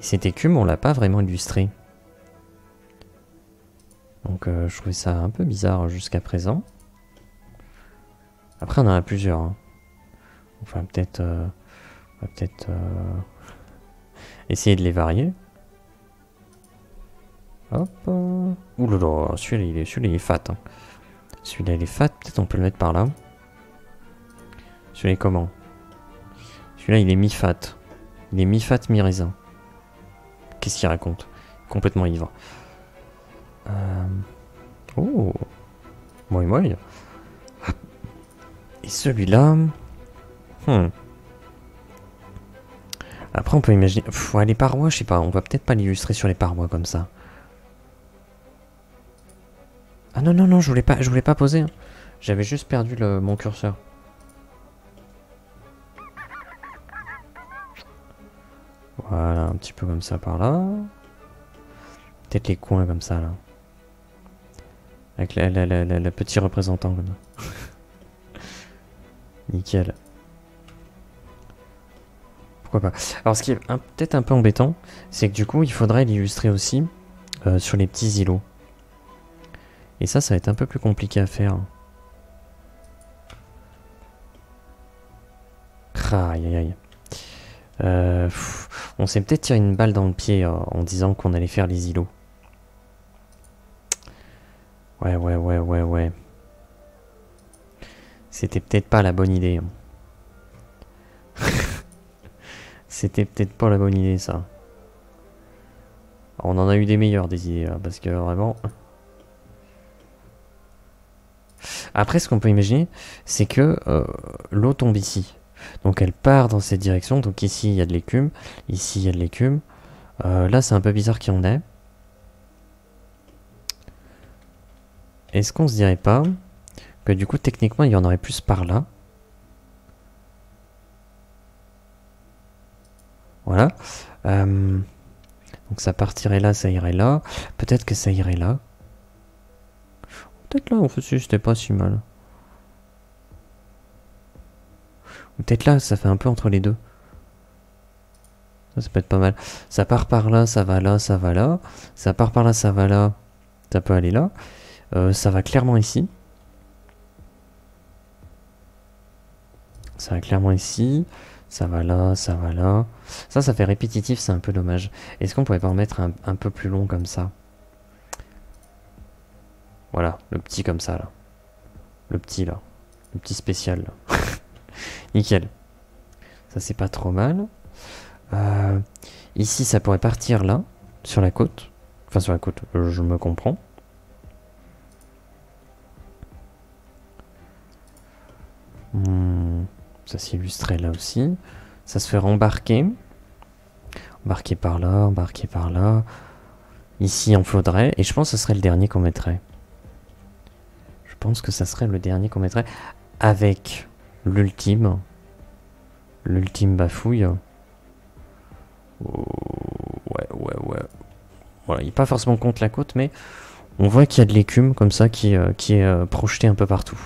Et cette écume on l'a pas vraiment illustrée. Donc je trouvais ça un peu bizarre jusqu'à présent. Après on en a plusieurs. Hein. Enfin peut-être... on va peut-être essayer de les varier. Hop. Ouh là là, celui-là il est fat. Hein. Celui-là il est fat, peut-être on peut le mettre par là. Celui-là est comment? Celui-là il est mi-fat. Il est mi-fat, mi-raisin. Qu'est-ce qu'il raconte? Complètement ivre. Oh. Moi. Et celui-là... Après on peut imaginer... Ouais, les parois, je sais pas, on va peut-être pas l'illustrer sur les parois comme ça. Ah non, je voulais pas poser. Hein. J'avais juste perdu mon curseur. Voilà, un petit peu comme ça par là. Peut-être les coins comme ça là. Avec le petit représentant comme ça. Nickel. Pourquoi pas. Alors ce qui est peut-être un peu embêtant, c'est que du coup il faudrait l'illustrer aussi sur les petits îlots. Et ça va être un peu plus compliqué à faire. Aïe. On s'est peut-être tiré une balle dans le pied en disant qu'on allait faire les îlots. Ouais. C'était peut-être pas la bonne idée. C'était peut-être pas la bonne idée ça. On en a eu des meilleurs des idées là, parce que vraiment... Après, ce qu'on peut imaginer, c'est que l'eau tombe ici. Donc elle part dans cette direction. Donc ici, il y a de l'écume. Ici, il y a de l'écume. Là, c'est un peu bizarre qu'il y en ait. Est-ce qu'on se dirait pas que du coup, techniquement, il y en aurait plus par là? Voilà. Donc ça partirait là, ça irait là. Peut-être que ça irait là. Peut-être là, en fait, c'était pas si mal. Peut-être là, ça fait un peu entre les deux. Ça peut être pas mal. Ça part par là, ça va là, ça va là. Ça part par là, ça va là. Ça peut aller là. Ça va clairement ici. Ça va clairement ici. Ça va là, ça va là. Ça fait répétitif, c'est un peu dommage. Est-ce qu'on pourrait pas en mettre un peu plus long comme ça? Voilà, le petit comme ça là. Le petit là. Le petit spécial là. Nickel. Ça c'est pas trop mal. Ici ça pourrait partir là, sur la côte. Enfin sur la côte, je me comprends. Ça s'illustrait là aussi. Ça se fait rembarquer. Embarquer par là, embarquer par là. Ici il en faudrait. Et je pense que ce serait le dernier qu'on mettrait. Je pense que ça serait le dernier qu'on mettrait. Avec l'ultime. L'ultime bafouille. Ouais. Voilà, il n'est pas forcément contre la côte, mais on voit qu'il y a de l'écume comme ça qui est projetée un peu partout.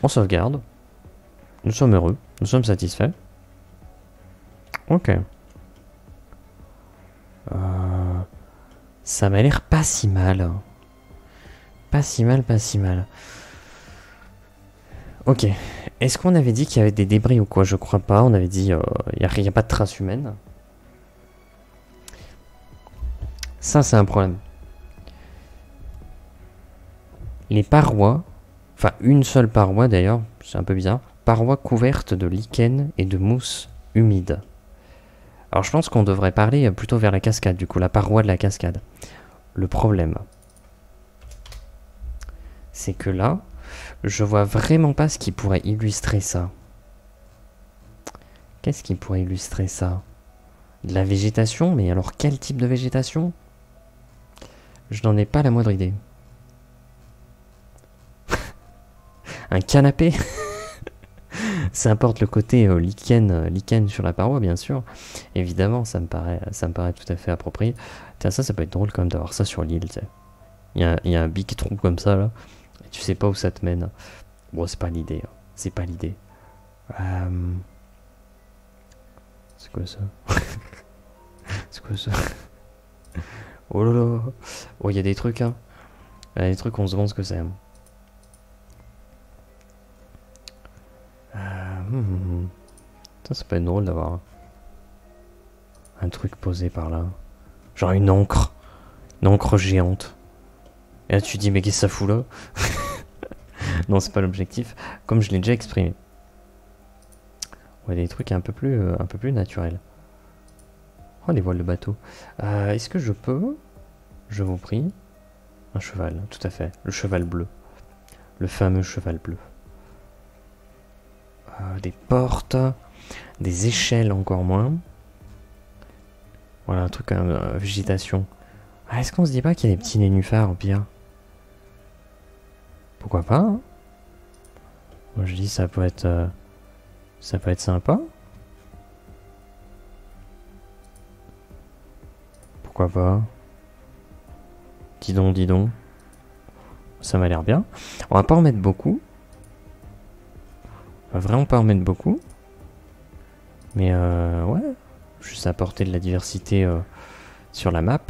On sauvegarde. Nous sommes heureux. Nous sommes satisfaits. Ok. Ça m'a l'air pas si mal. Pas si mal, pas si mal. Ok. Est-ce qu'on avait dit qu'il y avait des débris ou quoi? Je crois pas. On avait dit il n'y a pas de traces humaines. Ça, c'est un problème. Les parois, enfin une seule paroi d'ailleurs, c'est un peu bizarre, parois couvertes de lichen et de mousse humide. Alors je pense qu'on devrait parler plutôt vers la cascade, du coup, la paroi de la cascade. Le problème, c'est que là, je vois vraiment pas ce qui pourrait illustrer ça. Qu'est-ce qui pourrait illustrer ça? De la végétation, mais alors quel type de végétation? Je n'en ai pas la moindre idée. Un canapé? Ça apporte le côté lichen sur la paroi, bien sûr. Évidemment, ça me paraît tout à fait approprié. Tiens, ça peut être drôle quand même d'avoir ça sur l'île, tu sais. Il y a un big trou comme ça, là. Et tu sais pas où ça te mène. Bon, c'est pas l'idée. Hein. C'est pas l'idée. C'est quoi ça? C'est quoi ça? Oh là là. Oh, il y a des trucs, hein. Il y a des trucs, on se demande ce que c'est. Ça peut être drôle d'avoir un truc posé par là. Genre une encre. Une encre géante. Et là tu te dis mais qu'est-ce que ça fout là? Non, c'est pas l'objectif. Comme je l'ai déjà exprimé. Ouais, des trucs un peu plus naturels. Oh, les voiles de bateau. Est-ce que je peux, je vous prie, un cheval, tout à fait. Le cheval bleu. Le fameux cheval bleu. Des portes. Des échelles encore moins. Voilà, un truc comme végétation. Ah, est-ce qu'on se dit pas qu'il y a des petits nénuphars au pire? Pourquoi pas, hein? Moi je dis ça peut être sympa. Pourquoi pas? Dis donc. Ça m'a l'air bien. On va pas en mettre beaucoup. On va vraiment pas en mettre beaucoup. Mais ouais. Juste apporter de la diversité sur la map.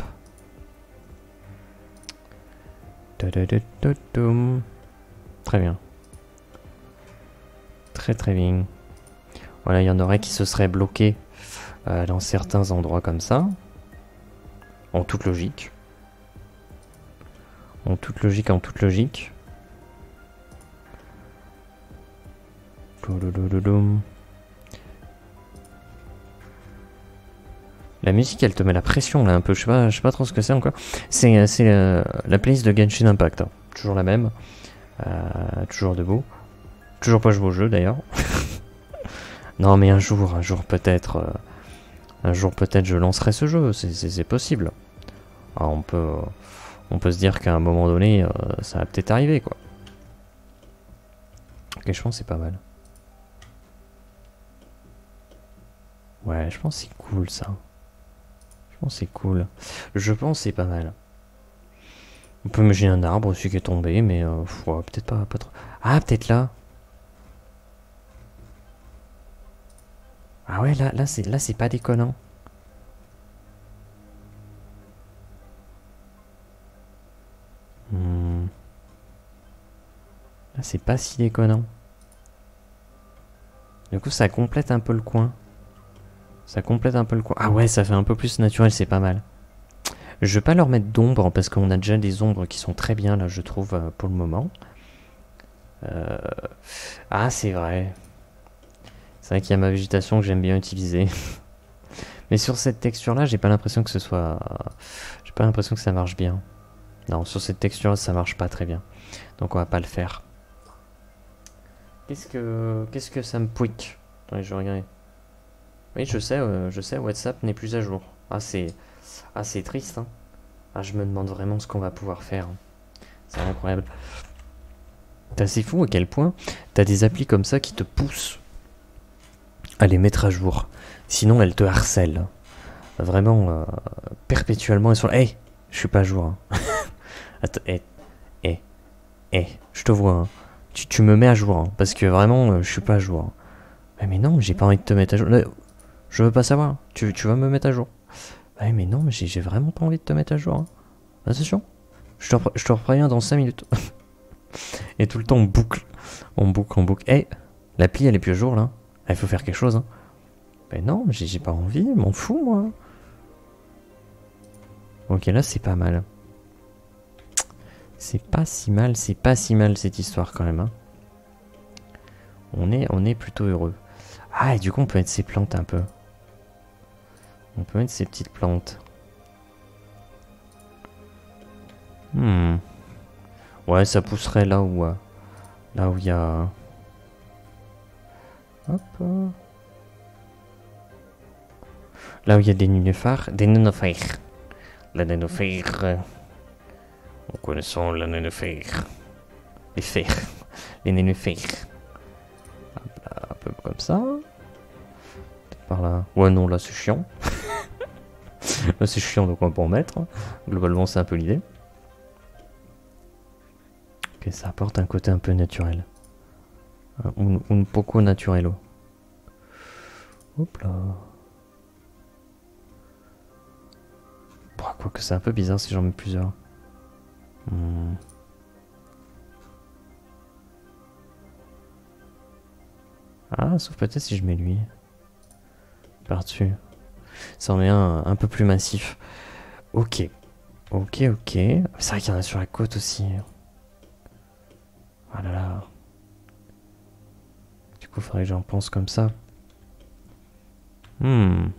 Très bien. Très bien. Voilà, il y en aurait qui se seraient bloqués dans certains endroits comme ça. En toute logique. En toute logique. La musique, elle te met la pression là un peu. Je sais pas trop ce que c'est encore. C'est la playlist de Genshin Impact. Hein. Toujours la même. Toujours debout. Toujours pas joué au jeu d'ailleurs. Non mais un jour peut-être. Un jour peut-être je lancerai ce jeu. C'est possible. Alors, on peut se dire qu'à un moment donné, ça va peut-être arriver quoi. Ok, je pense que c'est pas mal. Ouais, je pense que c'est cool ça. Je pense que c'est cool. Je pense que c'est pas mal. On peut imaginer un arbre aussi qui est tombé, mais ouais, peut-être pas trop. Ah, peut-être là. Ah ouais, là c'est pas déconnant. Là, c'est pas si déconnant. Du coup, ça complète un peu le coin. Ça complète un peu le coin. Ah ouais, ça fait un peu plus naturel, c'est pas mal. Je vais pas leur mettre d'ombre parce qu'on a déjà des ombres qui sont très bien là, je trouve, pour le moment. Ah, c'est vrai. C'est vrai qu'il y a ma végétation que j'aime bien utiliser. Mais sur cette texture là, j'ai pas l'impression que ce soit. J'ai pas l'impression que ça marche bien. Non, sur cette texture là, ça marche pas très bien. Donc on va pas le faire. Qu'est-ce que ça me pouique? Attendez, je vais regarder. Oui, je sais, WhatsApp n'est plus à jour. Ah, c'est triste, hein. Ah, je me demande vraiment ce qu'on va pouvoir faire. C'est incroyable. C'est assez fou à quel point t'as des applis comme ça qui te poussent à les mettre à jour. Sinon, elles te harcèlent. Vraiment, perpétuellement, elles sont là. Hey, je suis pas à jour. Hein. Attends, je te vois. Hein. Tu me mets à jour. Hein, parce que vraiment, je suis pas à jour. Hein. Mais non, j'ai pas envie de te mettre à jour. Je veux pas savoir. Tu vas me mettre à jour. Ouais, mais non, mais j'ai vraiment pas envie de te mettre à jour. Hein. Attention. Je te repréviens dans 5 minutes. Et tout le temps, on boucle. On boucle. Hey, l'appli, elle est plus à jour, là. Il faut faire quelque chose. Hein. Ben non, mais j'ai pas envie. M'en fous, moi. Ok, là, c'est pas mal. C'est pas si mal cette histoire, quand même. Hein. On est plutôt heureux. Ah, et du coup, on peut mettre ces plantes un peu. On peut mettre ces petites plantes. Ouais, ça pousserait là où il y a... Hop. Là où il y a des nénuphars. Des nénuphars. La nénuphar. Nous connaissons la nénuphar. Les fers. Les nénuphars. Un peu comme ça. Par là. Ouais, non, là c'est chiant. Là c'est chiant, donc on va pas en mettre. Globalement, c'est un peu l'idée. Ok, ça apporte un côté un peu naturel. Un poco naturello. Hop là. Bon, quoique c'est un peu bizarre si j'en mets plusieurs. Ah, sauf peut-être si je mets lui. Par-dessus. Ça en est un peu plus massif. Ok. C'est vrai qu'il y en a sur la côte aussi. Ah là là. Du coup, il faudrait que j'en pense comme ça. Nous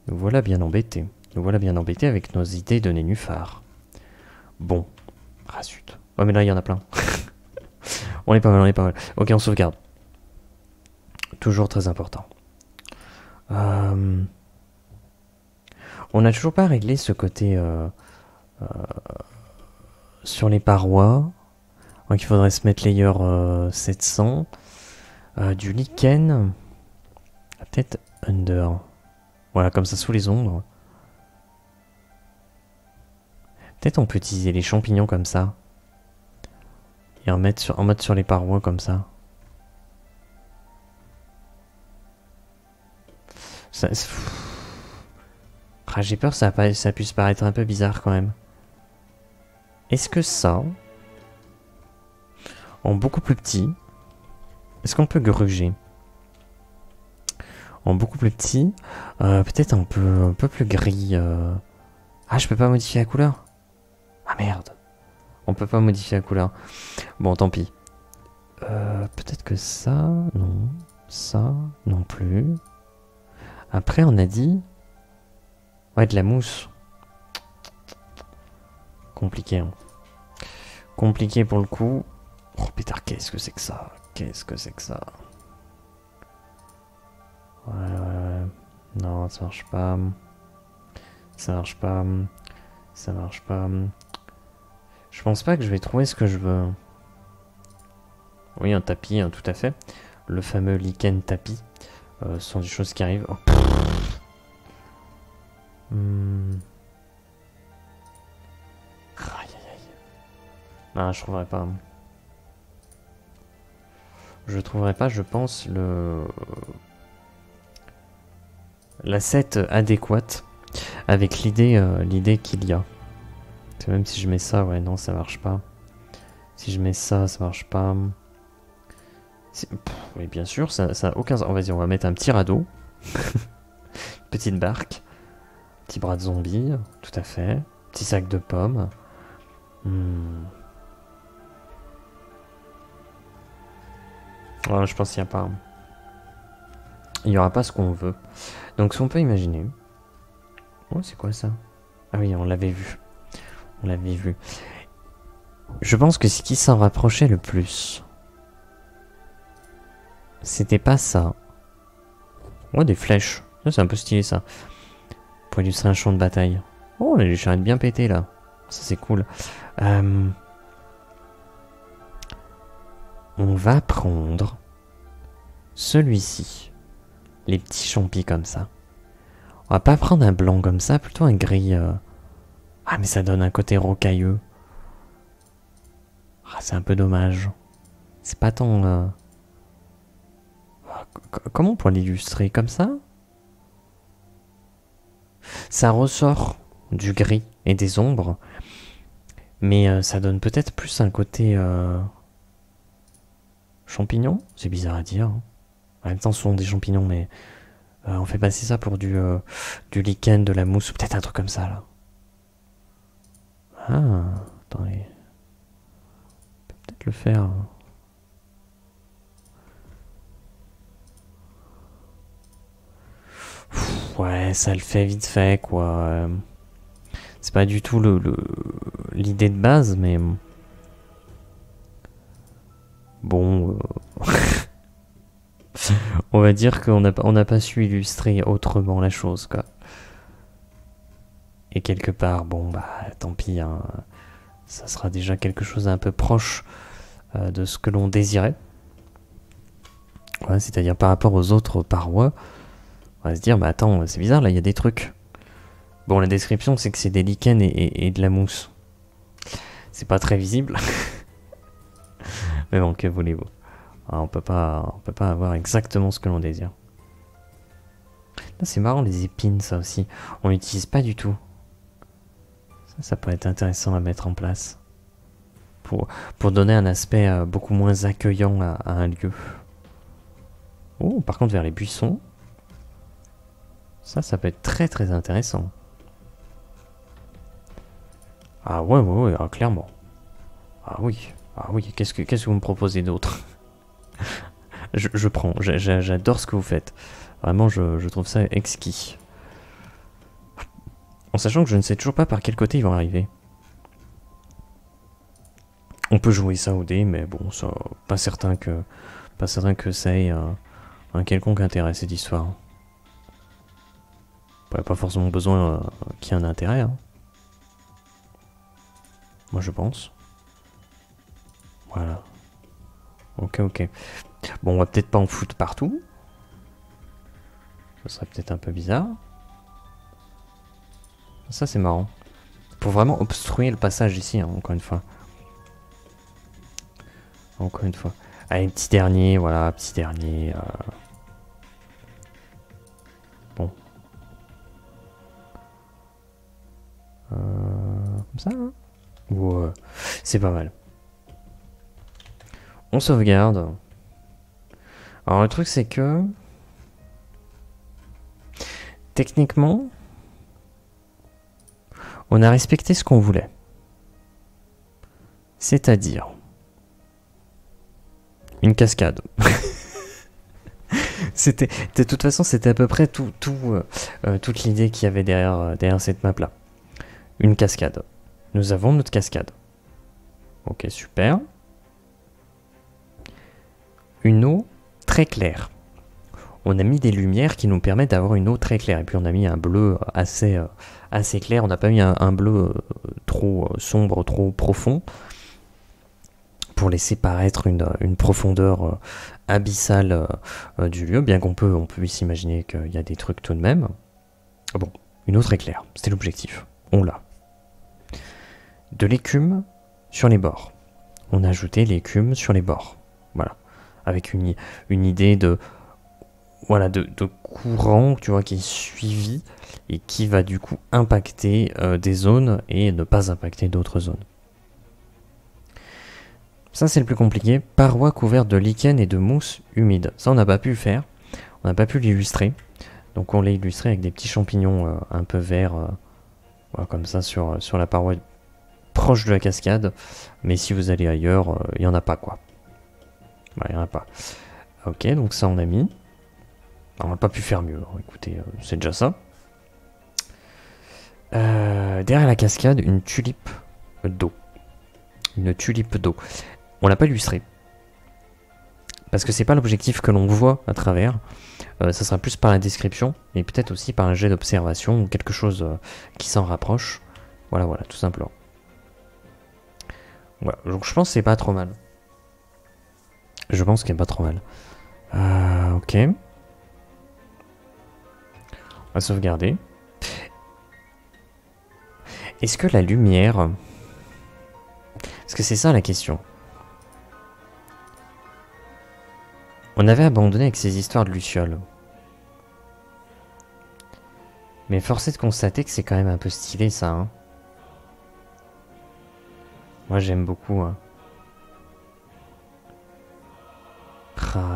voilà bien embêtés. Nous voilà bien embêtés avec nos idées de nénuphars. Bon. Ah zut. Oh mais là, il y en a plein. On est pas mal. Ok, on sauvegarde. Toujours très important. On n'a toujours pas réglé ce côté sur les parois. Donc il faudrait se mettre layer 700. Du lichen. Peut-être under. Voilà, comme ça sous les ombres. Peut-être on peut utiliser les champignons comme ça. Et en mettre sur les parois comme ça. J'ai peur que ça puisse paraître un peu bizarre quand même. Est-ce que ça, en beaucoup plus petit, est-ce qu'on peut gruger? En beaucoup plus petit, peut-être un peu plus gris. Ah, je peux pas modifier la couleur? Ah merde. On peut pas modifier la couleur. Bon, tant pis. Peut-être que ça, non. Ça, non plus. Après, on a dit... Ouais, de la mousse. Compliqué, hein. Compliqué pour le coup. Oh putain, qu'est-ce que c'est que ça? Qu'est-ce que c'est que ça? Ouais. Non, ça marche pas. Ça marche pas. Ça marche pas. Je pense pas que je vais trouver ce que je veux. Oui, un tapis, hein, tout à fait. Le fameux lichen tapis. Ce sont des choses qui arrivent. Oh. Aïe, aïe, aïe. Non, je trouverai pas. Je trouverai pas, je pense, l'asset adéquate avec l'idée qu'il y a. Même si je mets ça, ouais, non, ça marche pas. Si je mets ça, ça marche pas. Oui, bien sûr, ça a aucun sens. Vas-y, on va mettre un petit radeau. Petite barque. Petit bras de zombie, tout à fait. Petit sac de pommes. Ouais, je pense qu'il n'y a pas. Il n'y aura pas ce qu'on veut. Donc, si on peut imaginer. Oh, c'est quoi ça? Ah oui, on l'avait vu. On l'avait vu. Je pense que ce qui s'en rapprochait le plus, c'était pas ça. Oh, des flèches. Ça, c'est un peu stylé, ça. Pour illustrer un champ de bataille. Oh, les charrettes bien pétées, là. Ça, c'est cool. On va prendre celui-ci. Les petits champis comme ça. On va pas prendre un blanc comme ça, plutôt un gris. Ah, mais ça donne un côté rocailleux. Ah, c'est un peu dommage. C'est pas tant... Comment on peut l'illustrer comme ça? Ça ressort du gris et des ombres. Mais ça donne peut-être plus un côté... champignon? C'est bizarre à dire. En même temps, ce sont des champignons, mais... on fait passer ça pour du lichen, de la mousse, peut-être un truc comme ça, là. Ah, attendez. On peut peut-être le faire. Ouais, ça le fait vite fait, quoi. C'est pas du tout l'idée de base, mais... Bon... on va dire qu'on n'a pas su illustrer autrement la chose, quoi. Et quelque part, bon, bah, tant pis, hein, ça sera déjà quelque chose d'un peu proche de ce que l'on désirait. Ouais, c'est-à-dire par rapport aux autres parois, on va se dire, bah attends, c'est bizarre, là, il y a des trucs. Bon, la description, c'est que c'est des lichens et de la mousse. C'est pas très visible. Mais bon, que voulez-vous? On peut pas avoir exactement ce que l'on désire. Là, c'est marrant, les épines, ça aussi. On n'utilise pas du tout. Ça peut être intéressant à mettre en place. Pour donner un aspect beaucoup moins accueillant à un lieu. Oh, par contre, vers les buissons, ça peut être très très intéressant. Ah ouais, clairement. Ah oui, qu'est-ce que vous me proposez d'autre? je prends, j'adore ce que vous faites. Vraiment, je trouve ça exquis. En sachant que je ne sais toujours pas par quel côté ils vont arriver. On peut jouer ça au dé, mais bon, ça, pas certain que ça ait un quelconque intérêt, cette histoire. Pas forcément besoin qu'il y ait un intérêt. Hein. Moi, je pense. Voilà. Ok. Bon, on va peut-être pas en foutre partout. Ça serait peut-être un peu bizarre. Ça, c'est marrant. Pour vraiment obstruer le passage ici, hein, encore une fois. Allez, petit dernier, voilà, petit dernier. Bon. Comme ça, hein. Ouais, c'est pas mal. On sauvegarde. Alors, le truc, c'est que... Techniquement... On a respecté ce qu'on voulait. C'est-à-dire... Une cascade. De toute façon, c'était à peu près toute l'idée qu'il y avait derrière cette map-là. Une cascade. Nous avons notre cascade. Ok, super. Une eau très claire. On a mis des lumières qui nous permettent d'avoir une eau très claire. Et puis on a mis un bleu assez clair. On n'a pas mis un bleu trop sombre, trop profond, pour laisser paraître une profondeur abyssale du lieu, bien qu'on peut s'imaginer qu'il y a des trucs tout de même. Bon, une eau très claire, c'était l'objectif. On l'a. De l'écume sur les bords. On a ajouté l'écume sur les bords. Voilà. Avec une idée de courant, tu vois, qui est suivi et qui va du coup impacter des zones et ne pas impacter d'autres zones. Ça, c'est le plus compliqué. Parois couvertes de lichen et de mousse humide. Ça, on n'a pas pu le faire. On n'a pas pu l'illustrer. Donc, on l'a illustré avec des petits champignons un peu verts, voilà, comme ça, sur la paroi proche de la cascade. Mais si vous allez ailleurs, il n'y en a pas, quoi. Il n'y en a pas. Ok, donc ça, on a mis. On n'a pas pu faire mieux. Écoutez, c'est déjà ça. Derrière la cascade, une tulipe d'eau. Une tulipe d'eau. On l'a pas illustré. Parce que c'est pas l'objectif que l'on voit à travers. Ça sera plus par la description. Et peut-être aussi par un jet d'observation ou quelque chose qui s'en rapproche. Voilà, tout simplement. Voilà, donc je pense que c'est pas trop mal. Je pense qu'il n'est pas trop mal. Ok. On va sauvegarder. Est-ce que la lumière... Parce que c'est ça la question. On avait abandonné avec ces histoires de lucioles. Mais force est de constater que c'est quand même un peu stylé ça. Hein. Moi j'aime beaucoup. Hein.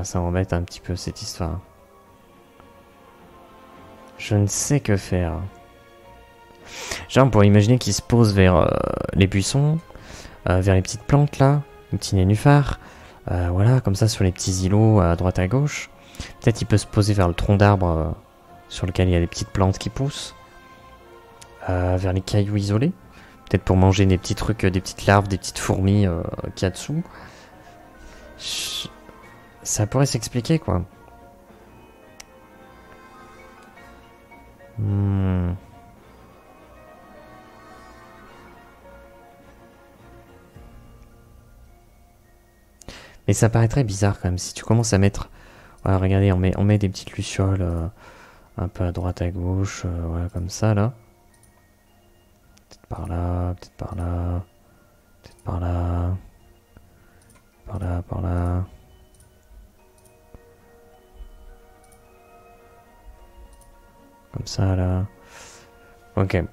Ça m'embête un petit peu cette histoire. Je ne sais que faire. Genre on pourrait imaginer qu'il se pose vers les buissons, vers les petites plantes là, les petits nénuphars. Voilà, comme ça sur les petits îlots à droite à gauche. Peut-être il peut se poser vers le tronc d'arbre sur lequel il y a des petites plantes qui poussent. Vers les cailloux isolés. Peut-être pour manger des petits trucs, des petites larves, des petites fourmis qu'il y a dessous. Ça pourrait s'expliquer quoi. Mais ça paraîtrait bizarre quand même si tu commences à mettre... Voilà, regardez, on met des petites lucioles un peu à droite, à gauche, voilà, comme ça, là. Peut-être par là, peut-être par là, peut-être par là, par là, par là. Comme ça, là. Ok.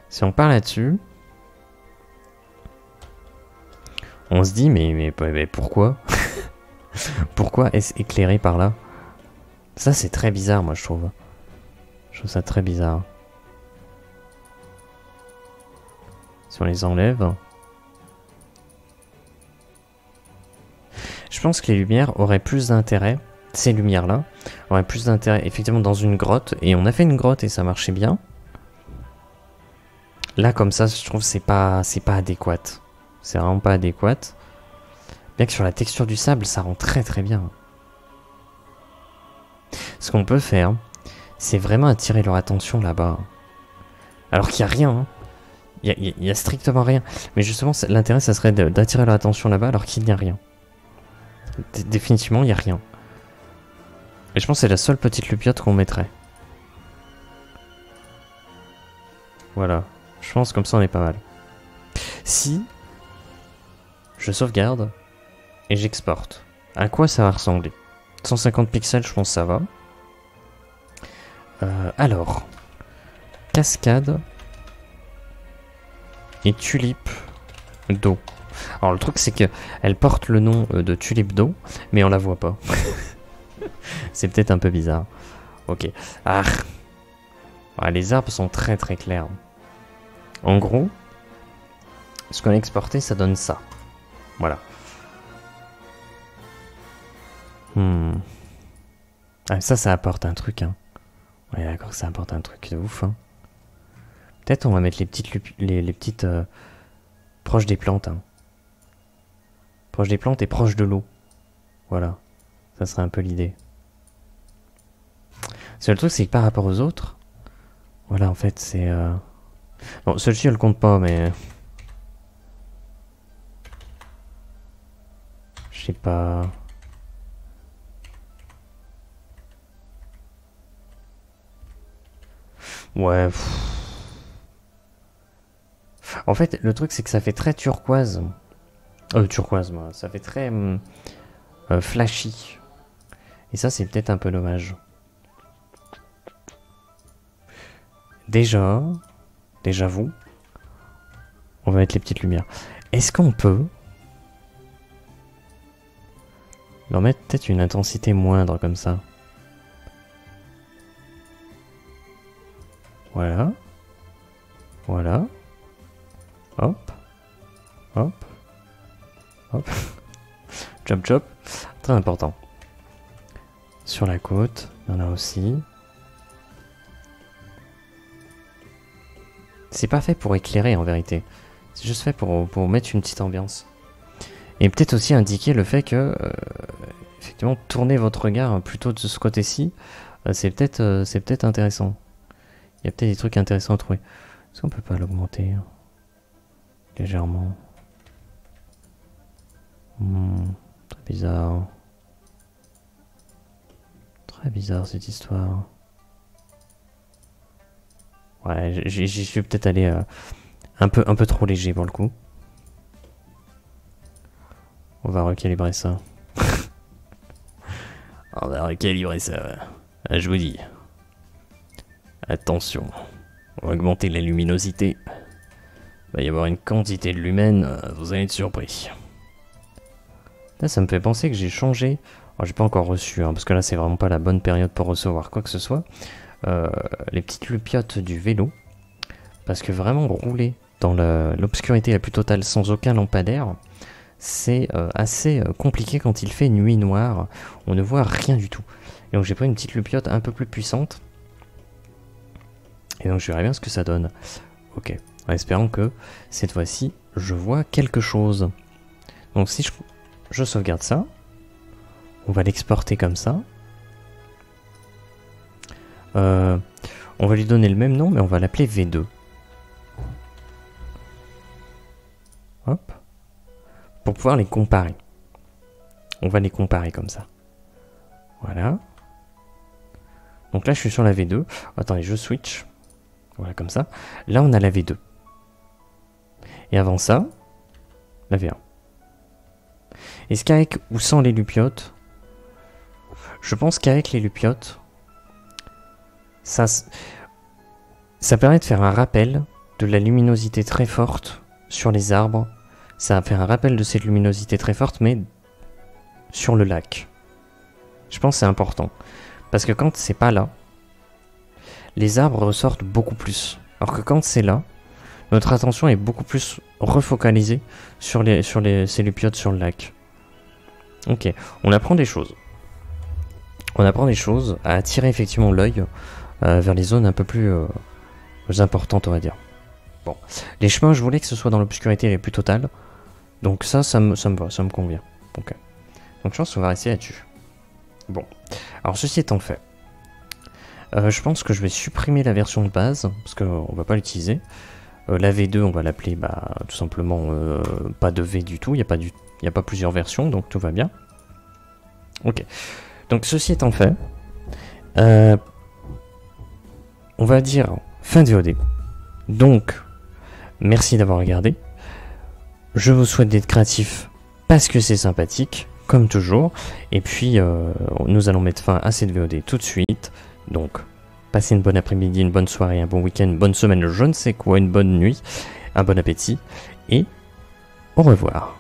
Si on part là-dessus... On se dit, mais pourquoi? Pourquoi est-ce éclairé par là? Ça, c'est très bizarre, moi, je trouve. Je trouve ça très bizarre. Si on les enlève... Je pense que les lumières auraient plus d'intérêt, ces lumières-là, auraient plus d'intérêt, effectivement, dans une grotte. Et on a fait une grotte et ça marchait bien. Là, comme ça, je trouve que c'est pas adéquat. C'est vraiment pas adéquat. Bien que sur la texture du sable, ça rend très très bien. Ce qu'on peut faire, c'est vraiment attirer leur attention là-bas. Alors qu'il n'y a rien. Hein. Il y a strictement rien. Mais justement, l'intérêt, ça serait d'attirer leur attention là-bas alors qu'il n'y a rien. Définitivement, il n'y a rien. Et je pense que c'est la seule petite lupiote qu'on mettrait. Voilà. Je pense comme ça, on est pas mal. Si... Je sauvegarde et j'exporte. À quoi ça va ressembler? 150 pixels, je pense que ça va. Alors, cascade et tulipe d'eau. Alors le truc c'est que elle porte le nom de tulipe d'eau, mais on la voit pas. C'est peut-être un peu bizarre. Ok. Ah. Ouais, les arbres sont très très clairs. En gros, ce qu'on a exporté, ça donne ça. Voilà. Ah, ça apporte un truc, hein. Ouais, d'accord, ça apporte un truc de ouf, hein. Peut-être on va mettre les petites proches des plantes, hein. Proche des plantes et proche de l'eau. Voilà. Ça serait un peu l'idée. Le truc, c'est que par rapport aux autres, voilà, en fait, c'est... Bon, celui-ci, elle compte pas, mais... Je sais pas... Ouais... En fait, le truc, c'est que ça fait très turquoise. Turquoise, moi. Ça fait très... flashy. Et ça, c'est peut-être un peu dommage. Déjà vous, on va mettre les petites lumières. Est-ce qu'on peut leur mettre peut-être une intensité moindre comme ça? Voilà. Voilà. Hop. Hop. Hop. Chop chop. Très important. Sur la côte, il y en a aussi. C'est pas fait pour éclairer en vérité. C'est juste fait pour mettre une petite ambiance. Et peut-être aussi indiquer le fait que, effectivement, tourner votre regard plutôt de ce côté-ci, c'est peut-être intéressant. Il y a peut-être des trucs intéressants à trouver. Est-ce qu'on peut pas l'augmenter légèrement? Très bizarre. Très bizarre cette histoire. Ouais, j'y suis peut-être allé un peu trop léger pour le coup. On va recalibrer ça. On va recalibrer ça. Ah, je vous dis. Attention. On va augmenter la luminosité. Il va y avoir une quantité de lumen, vous allez être surpris. Là, ça me fait penser que j'ai changé. Alors, j'ai pas encore reçu, hein, parce que là, c'est vraiment pas la bonne période pour recevoir quoi que ce soit. Les petites lupiotes du vélo. Parce que vraiment, rouler dans l'obscurité la plus totale sans aucun lampadaire, c'est assez compliqué quand il fait nuit noire. On ne voit rien du tout. Et donc, j'ai pris une petite lupiote un peu plus puissante. Et donc, je verrai bien ce que ça donne. Ok. En espérant que cette fois-ci, je vois quelque chose. Donc, si je sauvegarde ça, on va l'exporter comme ça. On va lui donner le même nom, mais on va l'appeler V2. Hop. Pour pouvoir les comparer. On va les comparer comme ça. Voilà. Donc là, je suis sur la V2. Attendez, je switch. Voilà, comme ça. Là, on a la V2. Et avant ça, la V1. Est-ce qu'avec ou sans les lupiotes? Je pense qu'avec les lupiotes, ça permet de faire un rappel de la luminosité très forte sur les arbres. Ça va faire un rappel de cette luminosité très forte, mais sur le lac. Je pense que c'est important. Parce que quand c'est pas là, les arbres ressortent beaucoup plus. Alors que quand c'est là, notre attention est beaucoup plus refocalisée sur ces lupiotes sur le lac. Ok, on apprend des choses. On apprend des choses à attirer effectivement l'œil vers les zones un peu plus importantes, on va dire. Bon, les chemins, je voulais que ce soit dans l'obscurité les plus totales. Donc ça me va, ça me convient. Ok. Donc je pense qu'on va rester là-dessus. Bon, alors ceci étant fait, je pense que je vais supprimer la version de base, parce qu'on va pas l'utiliser. La V2, on va l'appeler tout simplement pas de V du tout, il n'y a pas plusieurs versions, donc tout va bien. Ok, donc ceci étant fait, on va dire fin de VOD. Donc, merci d'avoir regardé. Je vous souhaite d'être créatif parce que c'est sympathique, comme toujours. Et puis, nous allons mettre fin à cette VOD tout de suite. Donc, passez une bonne après-midi, une bonne soirée, un bon week-end, une bonne semaine, je ne sais quoi, une bonne nuit, un bon appétit. Et au revoir.